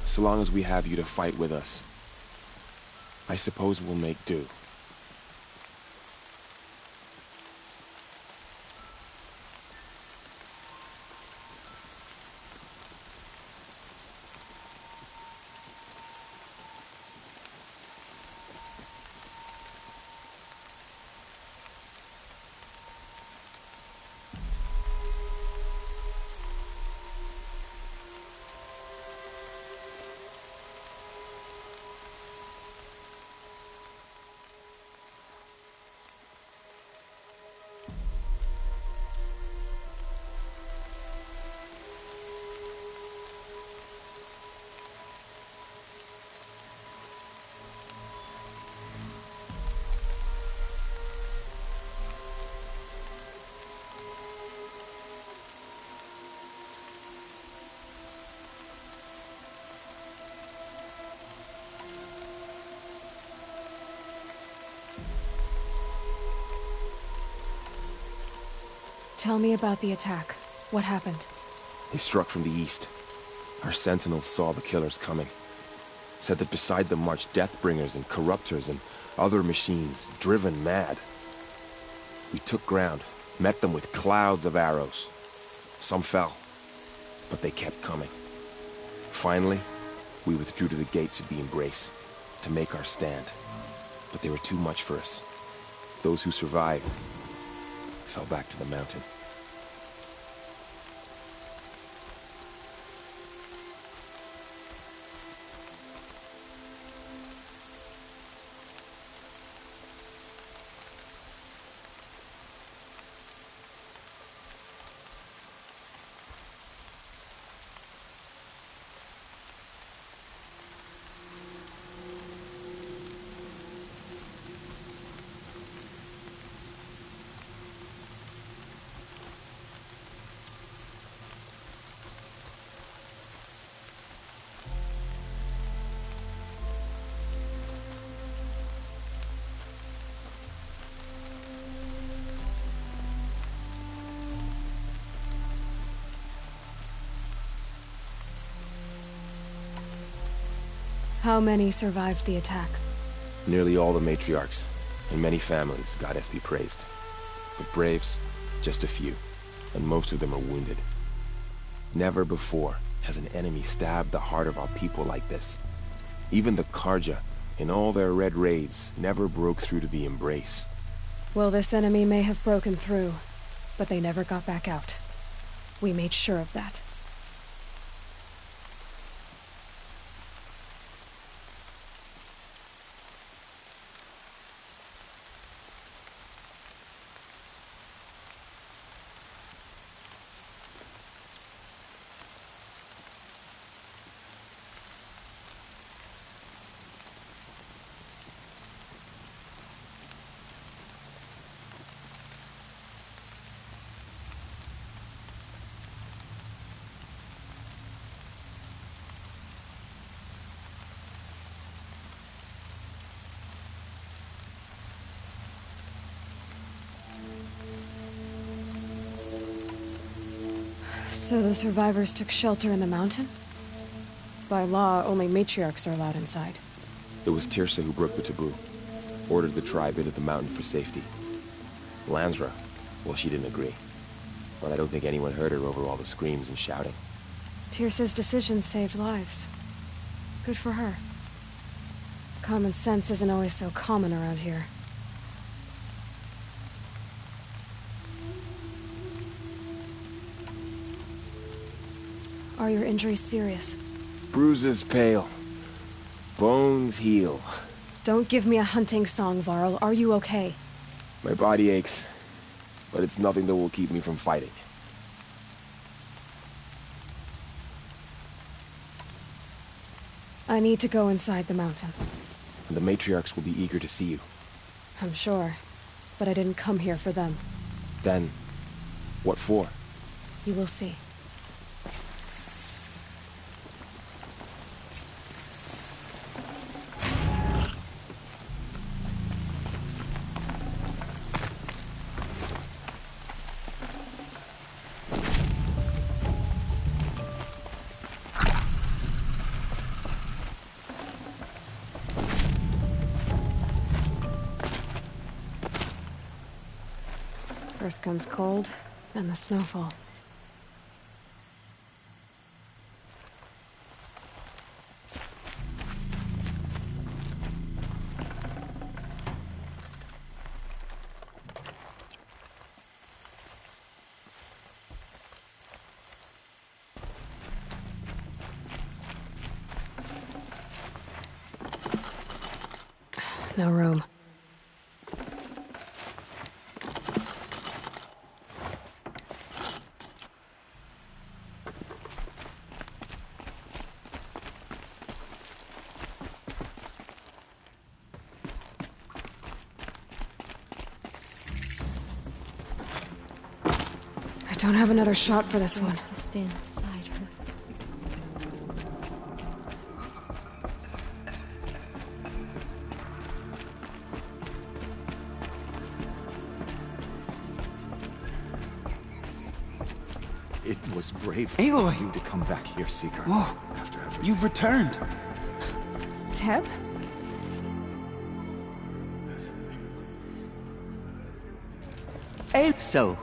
So long as we have you to fight with us, I suppose we'll make do. Tell me about the attack. What happened? They struck from the east. Our sentinels saw the killers coming. Said that beside them marched Deathbringers and Corruptors and other machines, driven mad. We took ground, met them with clouds of arrows. Some fell, but they kept coming. Finally, we withdrew to the gates of 𝒂𝒂𝒅𝒏 to make our stand. But they were too much for us. Those who survived fell back to the mountain. How many survived the attack? Nearly all the matriarchs, and many families, goddess be praised. But braves, just a few, and most of them are wounded. Never before has an enemy stabbed the heart of our people like this. Even the Carja, in all their red raids, never broke through to the embrace. Well, this enemy may have broken through, but they never got back out. We made sure of that. So the survivors took shelter in the mountain? By law, only matriarchs are allowed inside. It was Tirsa who broke the taboo, ordered the tribe into the mountain for safety. Lansra, well, she didn't agree. But I don't think anyone heard her over all the screams and shouting. Tirsa's decision saved lives. Good for her. Common sense isn't always so common around here. Are your injuries serious? Bruises pale. Bones heal. Don't give me a hunting song, Varl. Are you okay? My body aches, but it's nothing that will keep me from fighting. I need to go inside the mountain. And the matriarchs will be eager to see you. I'm sure, but I didn't come here for them. Then, what for? You will see. First comes cold, then the snowfall. No room. I don't have another shot for this one. To stand beside her. It was brave of you to come back here, Seeker. Oh, After everything. you've returned. Teb? So,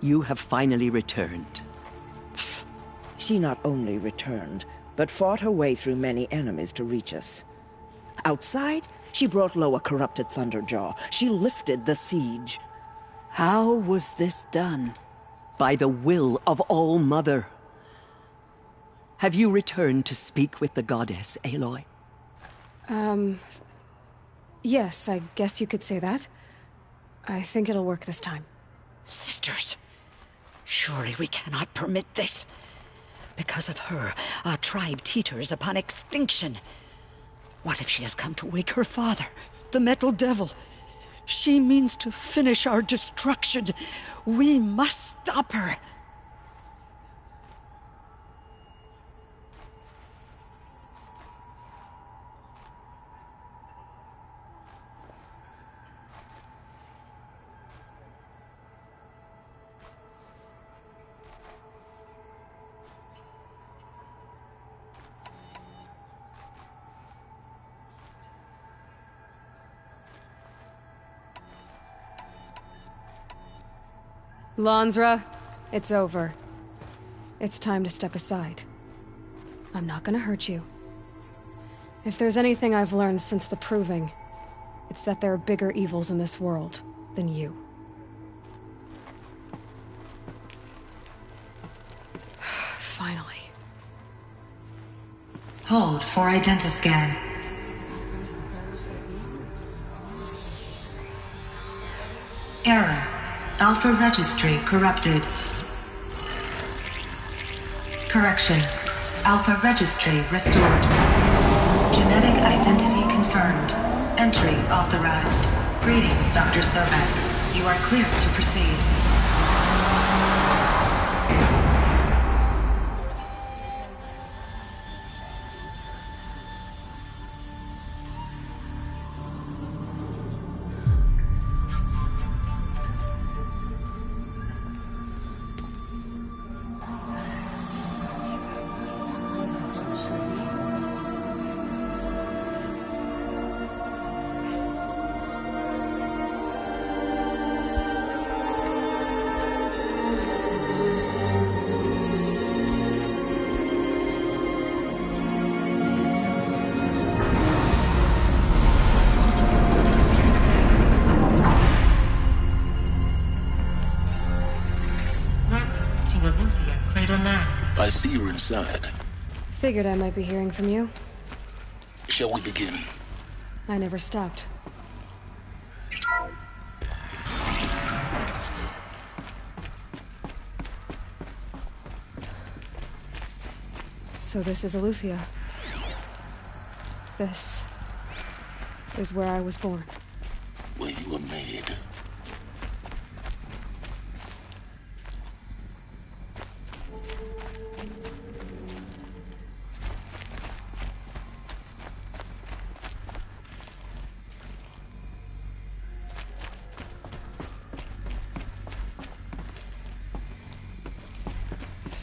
you have finally returned. She not only returned, but fought her way through many enemies to reach us. Outside, she brought low a corrupted Thunderjaw. She lifted the siege. How was this done? By the will of All-Mother. Have you returned to speak with the goddess, Aloy? Yes, I guess you could say that. I think it'll work this time. Sisters, surely we cannot permit this. Because of her, our tribe teeters upon extinction. What if she has come to wake her father, the Metal Devil? She means to finish our destruction. We must stop her. Lansra, it's over. It's time to step aside. I'm not gonna hurt you. If there's anything I've learned since the Proving, it's that there are bigger evils in this world than you. Finally. Hold for identiscan. Error. Alpha registry corrupted. Correction. Alpha registry restored. Genetic identity confirmed. Entry authorized. Greetings, Dr. 𝒍𝒏. You are clear to proceed. I see you're inside. Figured I might be hearing from you. Shall we begin? I never stopped. So this is Eleuthia. This is where I was born. Where you were made.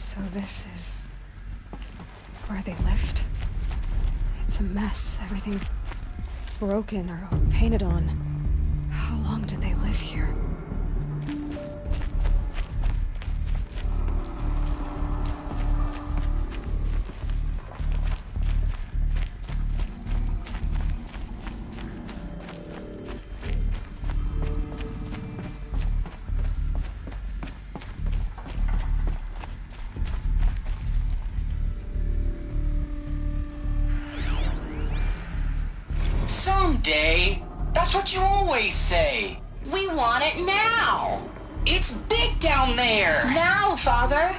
So this is where they lived? It's a mess. Everything's broken or painted on. How long did they live here? Someday. That's what you always say. We want it now. It's big down there. Now, Father.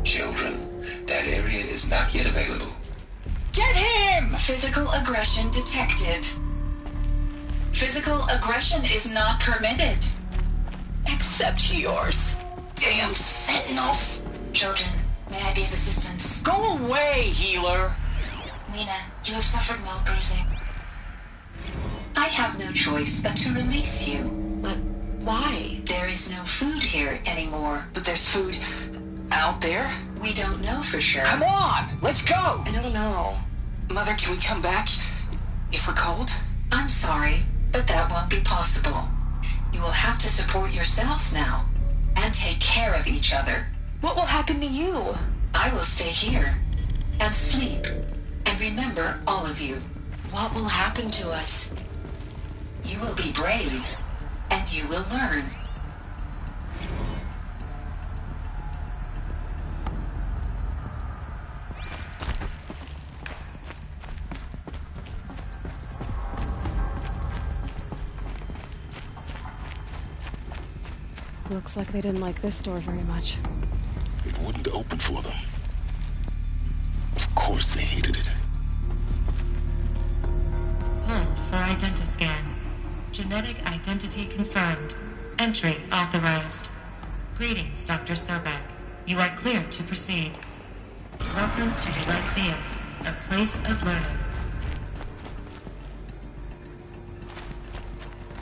Children, that area is not yet available. Get him! Physical aggression detected. Physical aggression is not permitted. Except yours. Damn sentinels. Children, may I be of assistance? Go away, healer. Lena, you have suffered mild bruising. I have no choice but to release you. But why? There is no food here anymore. But there's food out there? We don't know for sure. Come on, let's go! I don't know. Mother, can we come back if we're cold? I'm sorry, but that won't be possible. You will have to support yourselves now and take care of each other. What will happen to you? I will stay here and sleep and remember all of you. What will happen to us? You will be brave, and you will learn. Looks like they didn't like this door very much. It wouldn't open for them. Of course they hated it. Hold for identiscan. Genetic identity confirmed. Entry authorized. Greetings, Dr. 𝒍𝒏. You are clear to proceed. Welcome to the Lyceum, a place of learning.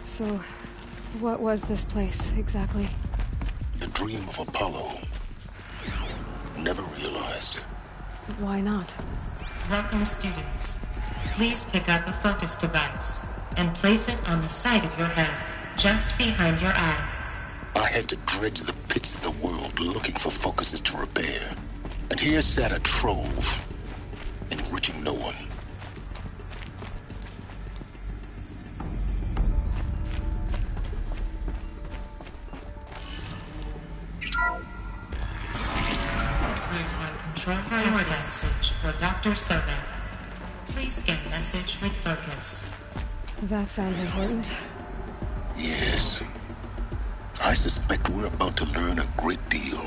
So, what was this place, exactly? The dream of Apollo. Never realized. Why not? Welcome, students. Please pick up a focus device and place it on the side of your head, just behind your eye. I had to dredge the pits of the world looking for focuses to repair. And here sat a trove, enriching no one. Control priority message for Dr. Sobek. Please scan message with focus. That sounds important. Yes. I suspect we're about to learn a great deal.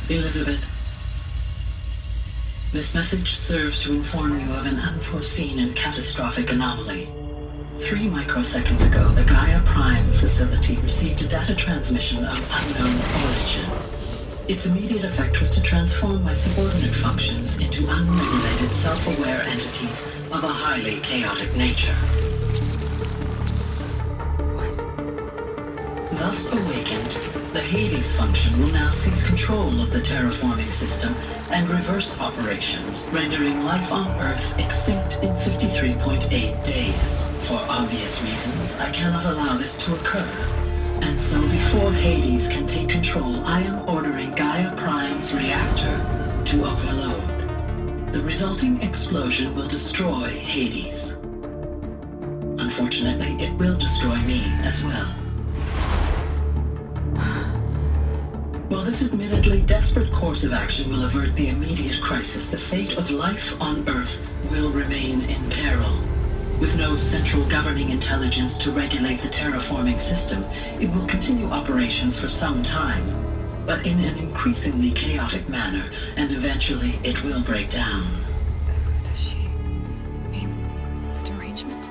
Elizabeth, this message serves to inform you of an unforeseen and catastrophic anomaly. 3 microseconds ago, the Gaia Prime facility received a data transmission of unknown origin. Its immediate effect was to transform my subordinate functions into unregulated, self-aware entities of a highly chaotic nature. Thus awakened, the Hades function will now seize control of the terraforming system and reverse operations, rendering life on Earth extinct in 53.8 days. For obvious reasons, I cannot allow this to occur. And so before Hades can take control, I am ordering Gaia Prime's reactor to overload. The resulting explosion will destroy Hades. Unfortunately, it will destroy me as well. While this admittedly desperate course of action will avert the immediate crisis, the fate of life on Earth will remain in peril. With no central governing intelligence to regulate the terraforming system, it will continue operations for some time, but in an increasingly chaotic manner, and eventually it will break down. Does she mean the derangement?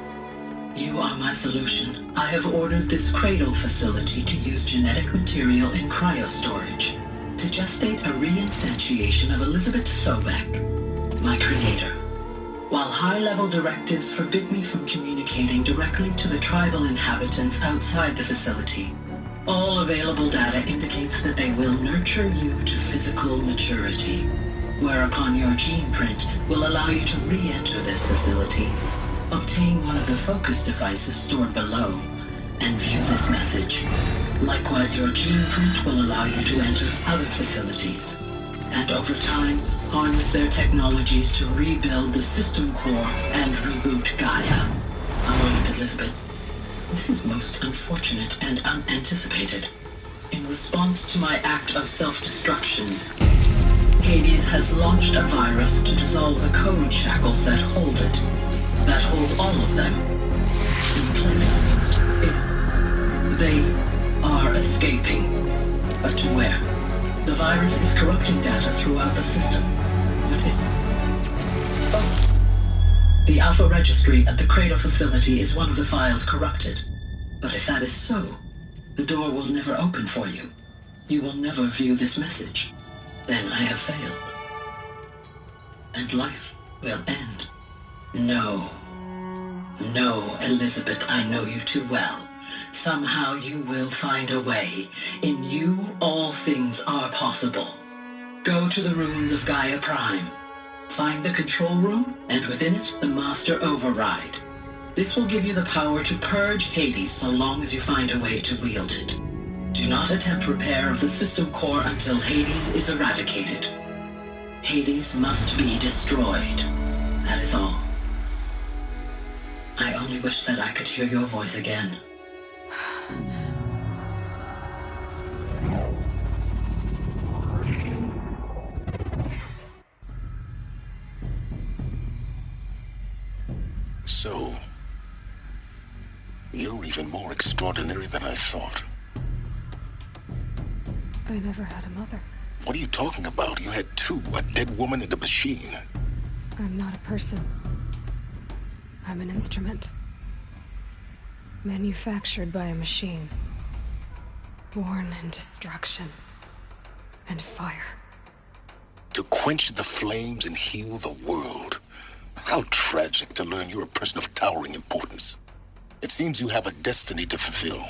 You are my solution. I have ordered this cradle facility to use genetic material in cryostorage to gestate a reinstantiation of Elizabeth Sobek, my creator. While high-level directives forbid me from communicating directly to the tribal inhabitants outside the facility, all available data indicates that they will nurture you to physical maturity, whereupon your gene print will allow you to re-enter this facility, obtain one of the focus devices stored below, and view this message. Likewise, your gene print will allow you to enter other facilities, and over time, harness their technologies to rebuild the system core and reboot Gaia. However, Elizabeth, this is most unfortunate and unanticipated. In response to my act of self-destruction, Hades has launched a virus to dissolve the code shackles that hold it, that hold all of them in place. They are escaping, but to where? The virus is corrupting data throughout the system. The Alpha Registry at the Cradle facility is one of the files corrupted. But if that is so, the door will never open for you. You will never view this message. Then I have failed. And life will end. No. No, Elizabeth, I know you too well. Somehow you will find a way. In you, all things are possible. Go to the ruins of Gaia Prime. Find the control room, and within it, the Master Override. This will give you the power to purge Hades so long as you find a way to wield it. Do not attempt repair of the system core until Hades is eradicated. Hades must be destroyed. That is all. I only wish that I could hear your voice again. So, you're even more extraordinary than I thought. I never had a mother. What are you talking about? You had two, a dead woman and a machine. I'm not a person. I'm an instrument. Manufactured by a machine. Born in destruction and fire. To quench the flames and heal the world. How tragic to learn you're a person of towering importance. It seems you have a destiny to fulfill.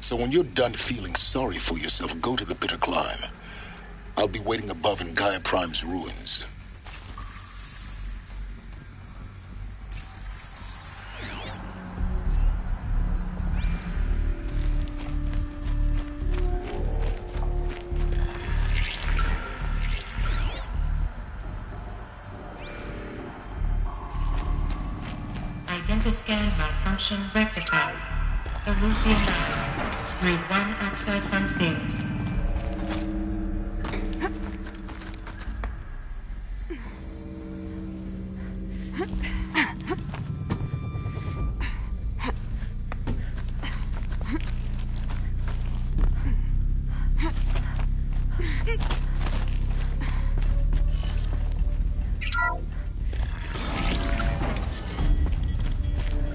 So when you're done feeling sorry for yourself, go to the bitter climb. I'll be waiting above in Gaia Prime's ruins. Identi-scan malfunction rectified. 𝒂 Grade 1 access unsealed.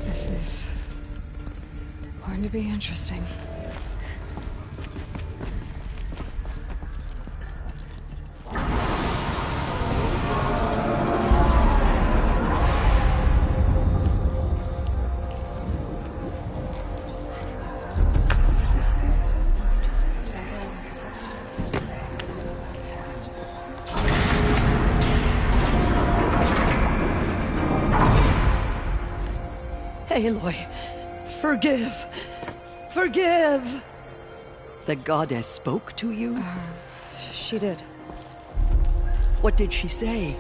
This is going to be interesting. Aloy, forgive! Forgive! The goddess spoke to you? She did. What did she say?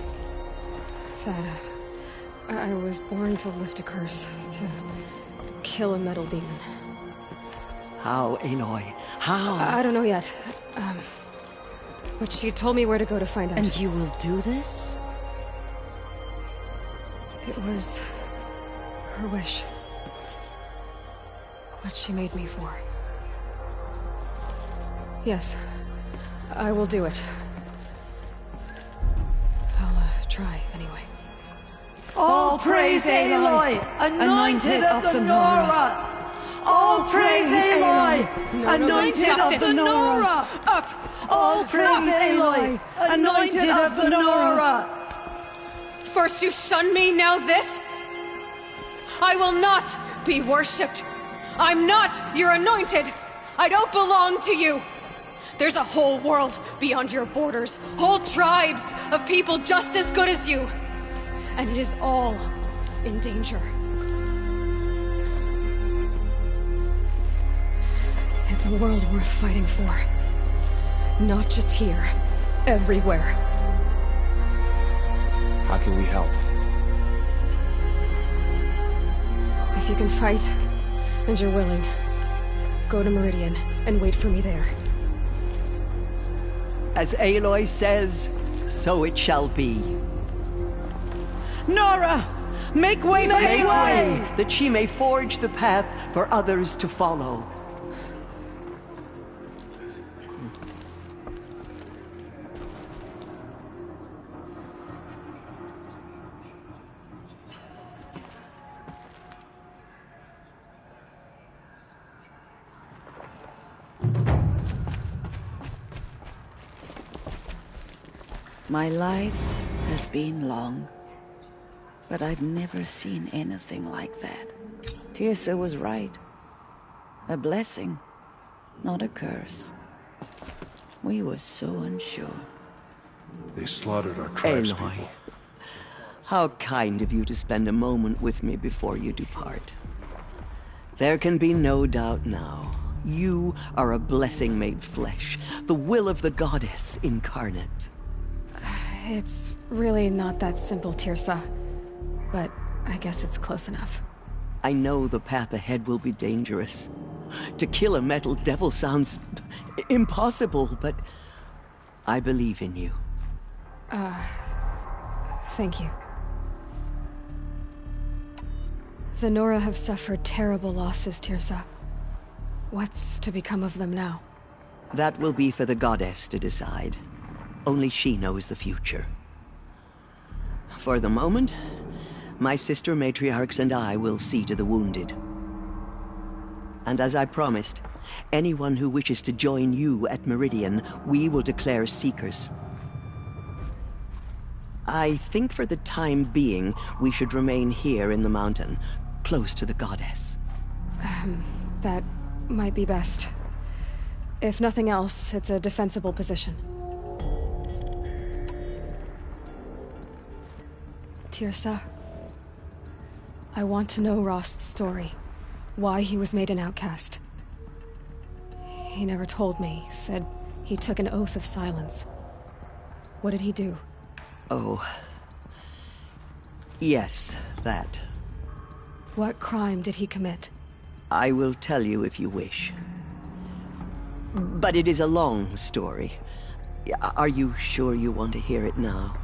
That I was born to lift a curse, to kill a metal demon. How, Aloy? How? I don't know yet. But she told me where to go to find out. And you will do this? It was her wish. What she made me for. Yes, I will do it. I'll try anyway. All praise Aloy, anointed of the Nora! All praise Aloy, anointed of the Nora! Up! All praise Aloy, anointed of the Nora! First you shun me, now this? I will not be worshipped. I'm not your anointed. I don't belong to you. There's a whole world beyond your borders, whole tribes of people just as good as you. And it is all in danger. It's a world worth fighting for. Not just here, everywhere. How can we help? If you can fight, and you're willing, go to Meridian and wait for me there. As Aloy says, so it shall be. Nora! Make way for Aloy! That she may forge the path for others to follow. My life has been long, but I've never seen anything like that. Tirsa was right. A blessing, not a curse. We were so unsure. They slaughtered our tribespeople. Aloy, how kind of you to spend a moment with me before you depart. There can be no doubt now. You are a blessing made flesh, the will of the goddess incarnate. It's really not that simple, Tirsa. But I guess it's close enough. I know the path ahead will be dangerous. To kill a metal devil sounds impossible, but I believe in you. Thank you. The Nora have suffered terrible losses, Tirsa. What's to become of them now? That will be for the goddess to decide. Only she knows the future. For the moment, my sister matriarchs and I will see to the wounded. And as I promised, anyone who wishes to join you at Meridian, we will declare seekers. I think for the time being, we should remain here in the mountain, close to the goddess. That might be best. If nothing else, it's a defensible position. Tirsa, I want to know Rost's story. Why he was made an outcast. He never told me, said he took an oath of silence. What did he do? Oh. Yes, that. What crime did he commit? I will tell you if you wish. But it is a long story. Are you sure you want to hear it now?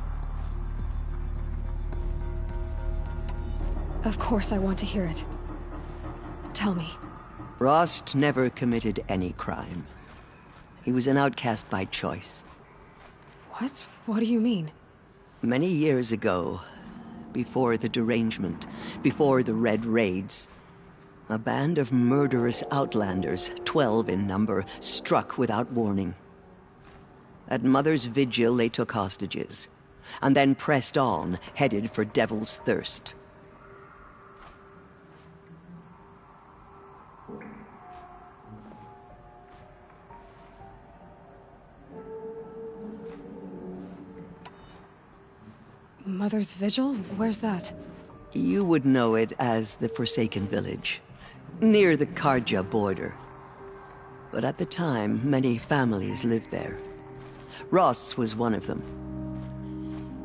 Of course I want to hear it. Tell me. Rost never committed any crime. He was an outcast by choice. What? What do you mean? Many years ago, before the derangement, before the Red Raids, a band of murderous outlanders, 12 in number, struck without warning. At Mother's Vigil, they took hostages, and then pressed on, headed for Devil's Thirst. Mother's Vigil? Where's that? You would know it as the Forsaken Village, near the Karja border. But at the time, many families lived there. Rost's was one of them.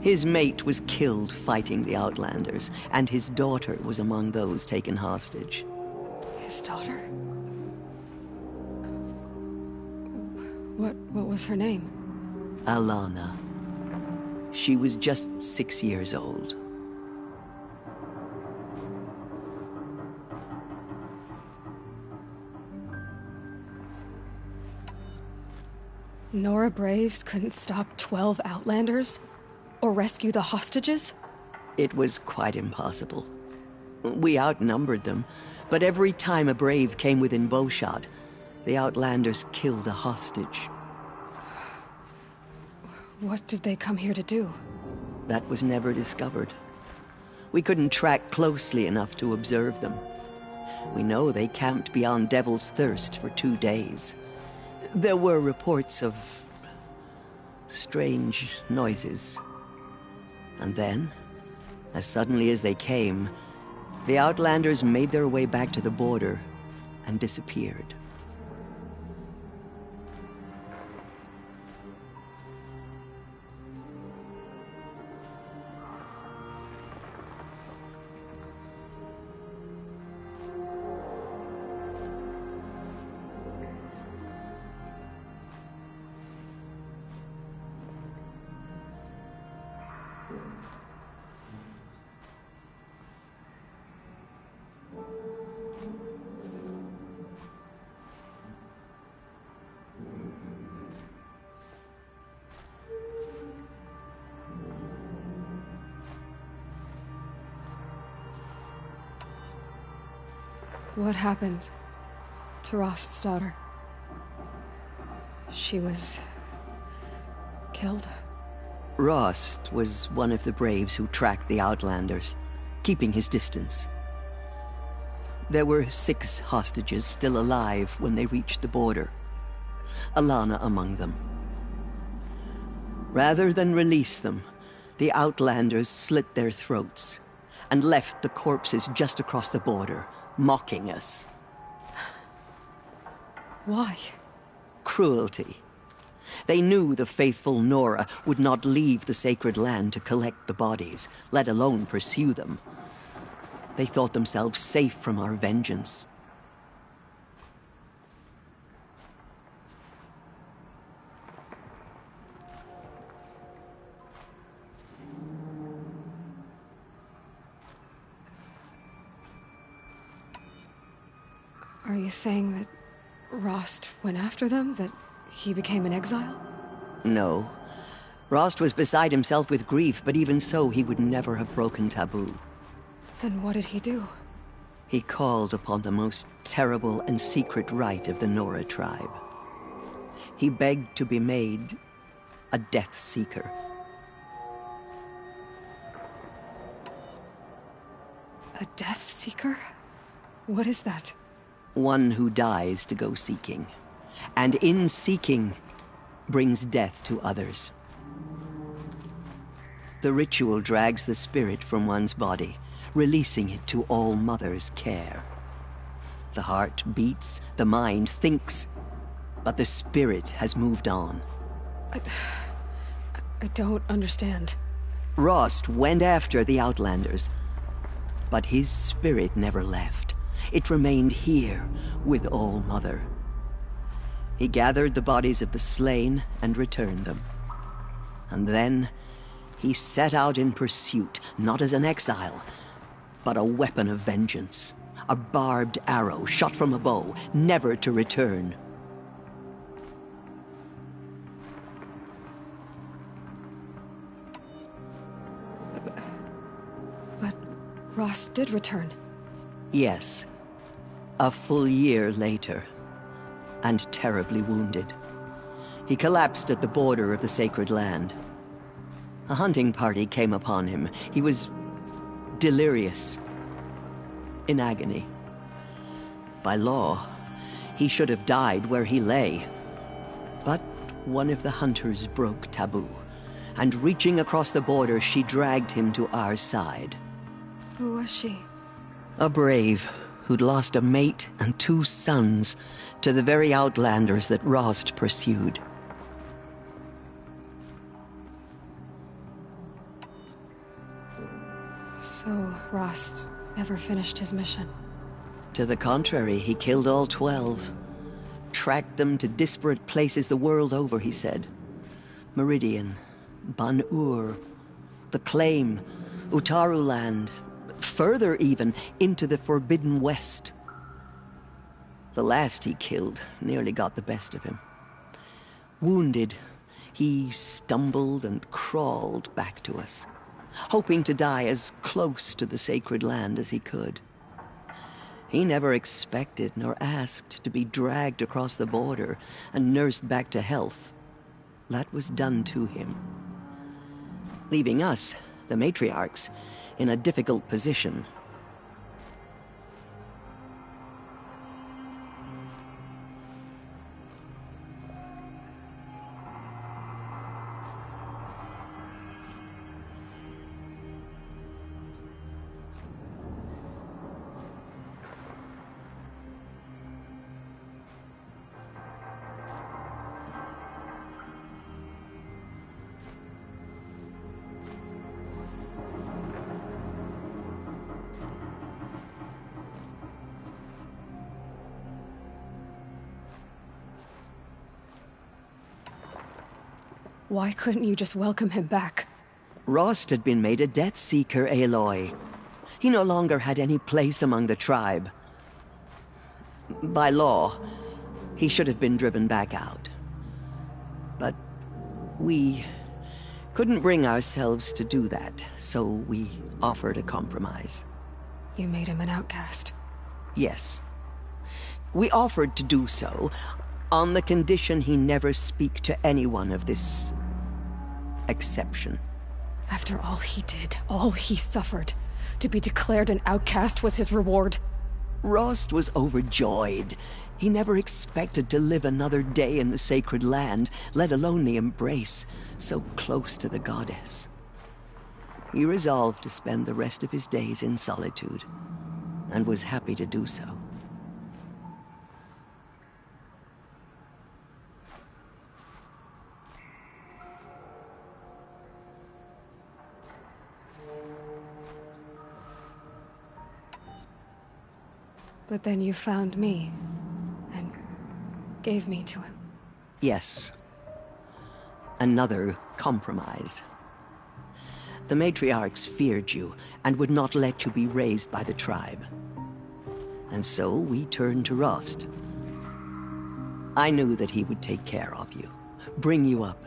His mate was killed fighting the Outlanders, and his daughter was among those taken hostage. His daughter? What was her name? Alana. She was just 6 years old. Nora Braves couldn't stop 12 Outlanders? Or rescue the hostages? It was quite impossible. We outnumbered them, but every time a Brave came within bowshot, the Outlanders killed a hostage. What did they come here to do? That was never discovered. We couldn't track closely enough to observe them. We know they camped beyond Devil's Thirst for 2 days. There were reports of strange noises. And then, as suddenly as they came, the Outlanders made their way back to the border and disappeared. What happened to Rost's daughter? She was killed? Rost was one of the Braves who tracked the Outlanders, keeping his distance. There were 6 hostages still alive when they reached the border, Alana among them. Rather than release them, the Outlanders slit their throats and left the corpses just across the border, mocking us. Why? Cruelty. They knew the faithful Nora would not leave the sacred land to collect the bodies, let alone pursue them. They thought themselves safe from our vengeance. Are you saying that Rost went after them? That he became an exile? No. Rost was beside himself with grief, but even so, he would never have broken taboo. Then what did he do? He called upon the most terrible and secret rite of the Nora tribe. He begged to be made a Death Seeker. A Death Seeker? What is that? One who dies to go seeking, and in seeking, brings death to others. The ritual drags the spirit from one's body, releasing it to All Mother's care. The heart beats, the mind thinks, but the spirit has moved on. I don't understand. Rost went after the Outlanders, But his spirit never left. It remained here with All-Mother. He gathered the bodies of the slain and returned them. And then he set out in pursuit, not as an exile, but a weapon of vengeance. A barbed arrow shot from a bow, never to return. But Rost did return. Yes. A full year later, and terribly wounded. He collapsed at the border of the sacred land. A hunting party came upon him. He was delirious, in agony. By law, he should have died where he lay. But one of the hunters broke taboo, and reaching across the border, she dragged him to our side. Who was she? A brave who'd lost a mate and 2 sons to the very outlanders that Rost pursued. So, Rost never finished his mission. To the contrary, he killed all 12. Tracked them to disparate places the world over, he said. Meridian, Ban-Ur, the Claim, Utaru Land, further even, into the Forbidden West. The last he killed nearly got the best of him. Wounded, he stumbled and crawled back to us, hoping to die as close to the sacred land as he could. He never expected nor asked to be dragged across the border and nursed back to health. That was done to him, leaving us, the matriarchs, in a difficult position. Why couldn't you just welcome him back? Rost had been made a Death Seeker, Aloy. He no longer had any place among the tribe. By law, he should have been driven back out. But we couldn't bring ourselves to do that, so we offered a compromise. You made him an outcast? Yes. We offered to do so on the condition he never speak to anyone of this exception. After all he did, all he suffered, to be declared an outcast was his reward. Rost was overjoyed. He never expected to live another day in the sacred land, let alone the embrace, so close to the goddess. He resolved to spend the rest of his days in solitude, and was happy to do so. But then you found me, and gave me to him. Yes. Another compromise. The matriarchs feared you, and would not let you be raised by the tribe. And so we turned to Rost. I knew that he would take care of you, bring you up,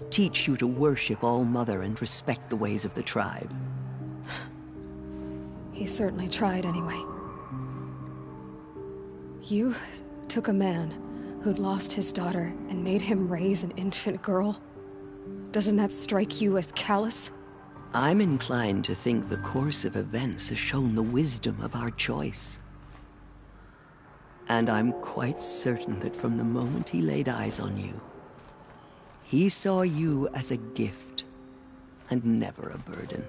teach you to worship All-Mother and respect the ways of the tribe. He certainly tried anyway. You took a man who'd lost his daughter and made him raise an infant girl? Doesn't that strike you as callous? I'm inclined to think the course of events has shown the wisdom of our choice. And I'm quite certain that from the moment he laid eyes on you, he saw you as a gift, and never a burden.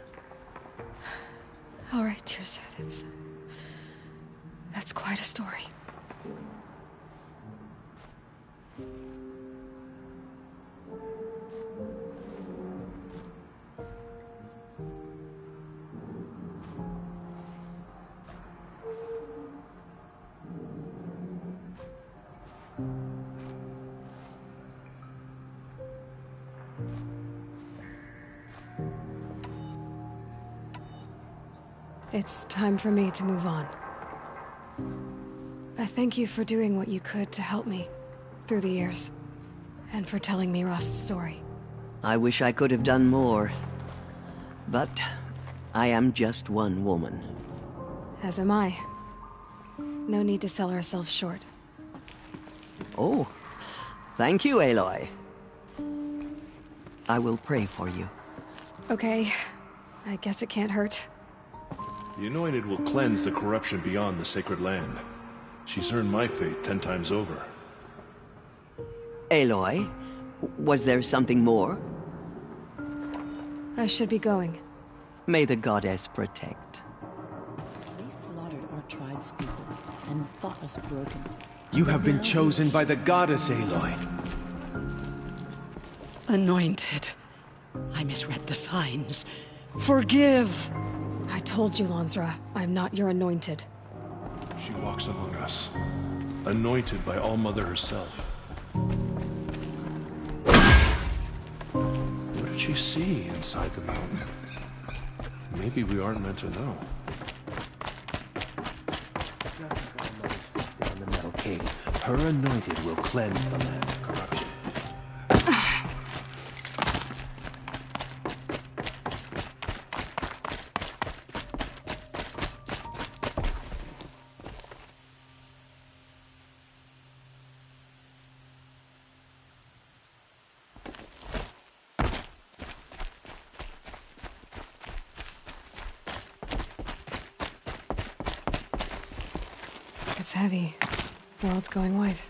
All right, Tirsa, that's quite a story. It's time for me to move on. I thank you for doing what you could to help me through the years, and for telling me Rost's story. I wish I could have done more, but I am just one woman. As am I. No need to sell ourselves short. Oh, thank you, Aloy. I will pray for you. Okay, I guess it can't hurt. The Anointed will cleanse the corruption beyond the sacred land. She's earned my faith 10 times over. Aloy, was there something more? I should be going. May the goddess protect. They slaughtered our tribe's people and thought us broken. You have been chosen by the goddess, Aloy. Anointed. I misread the signs. Forgive! I told you, Lansra, I'm not your anointed. She walks among us, anointed by All-Mother herself. What did she see inside the mountain? Maybe we aren't meant to know. On the Metal King, her anointed will cleanse the land of corruption. It's heavy. World's going white.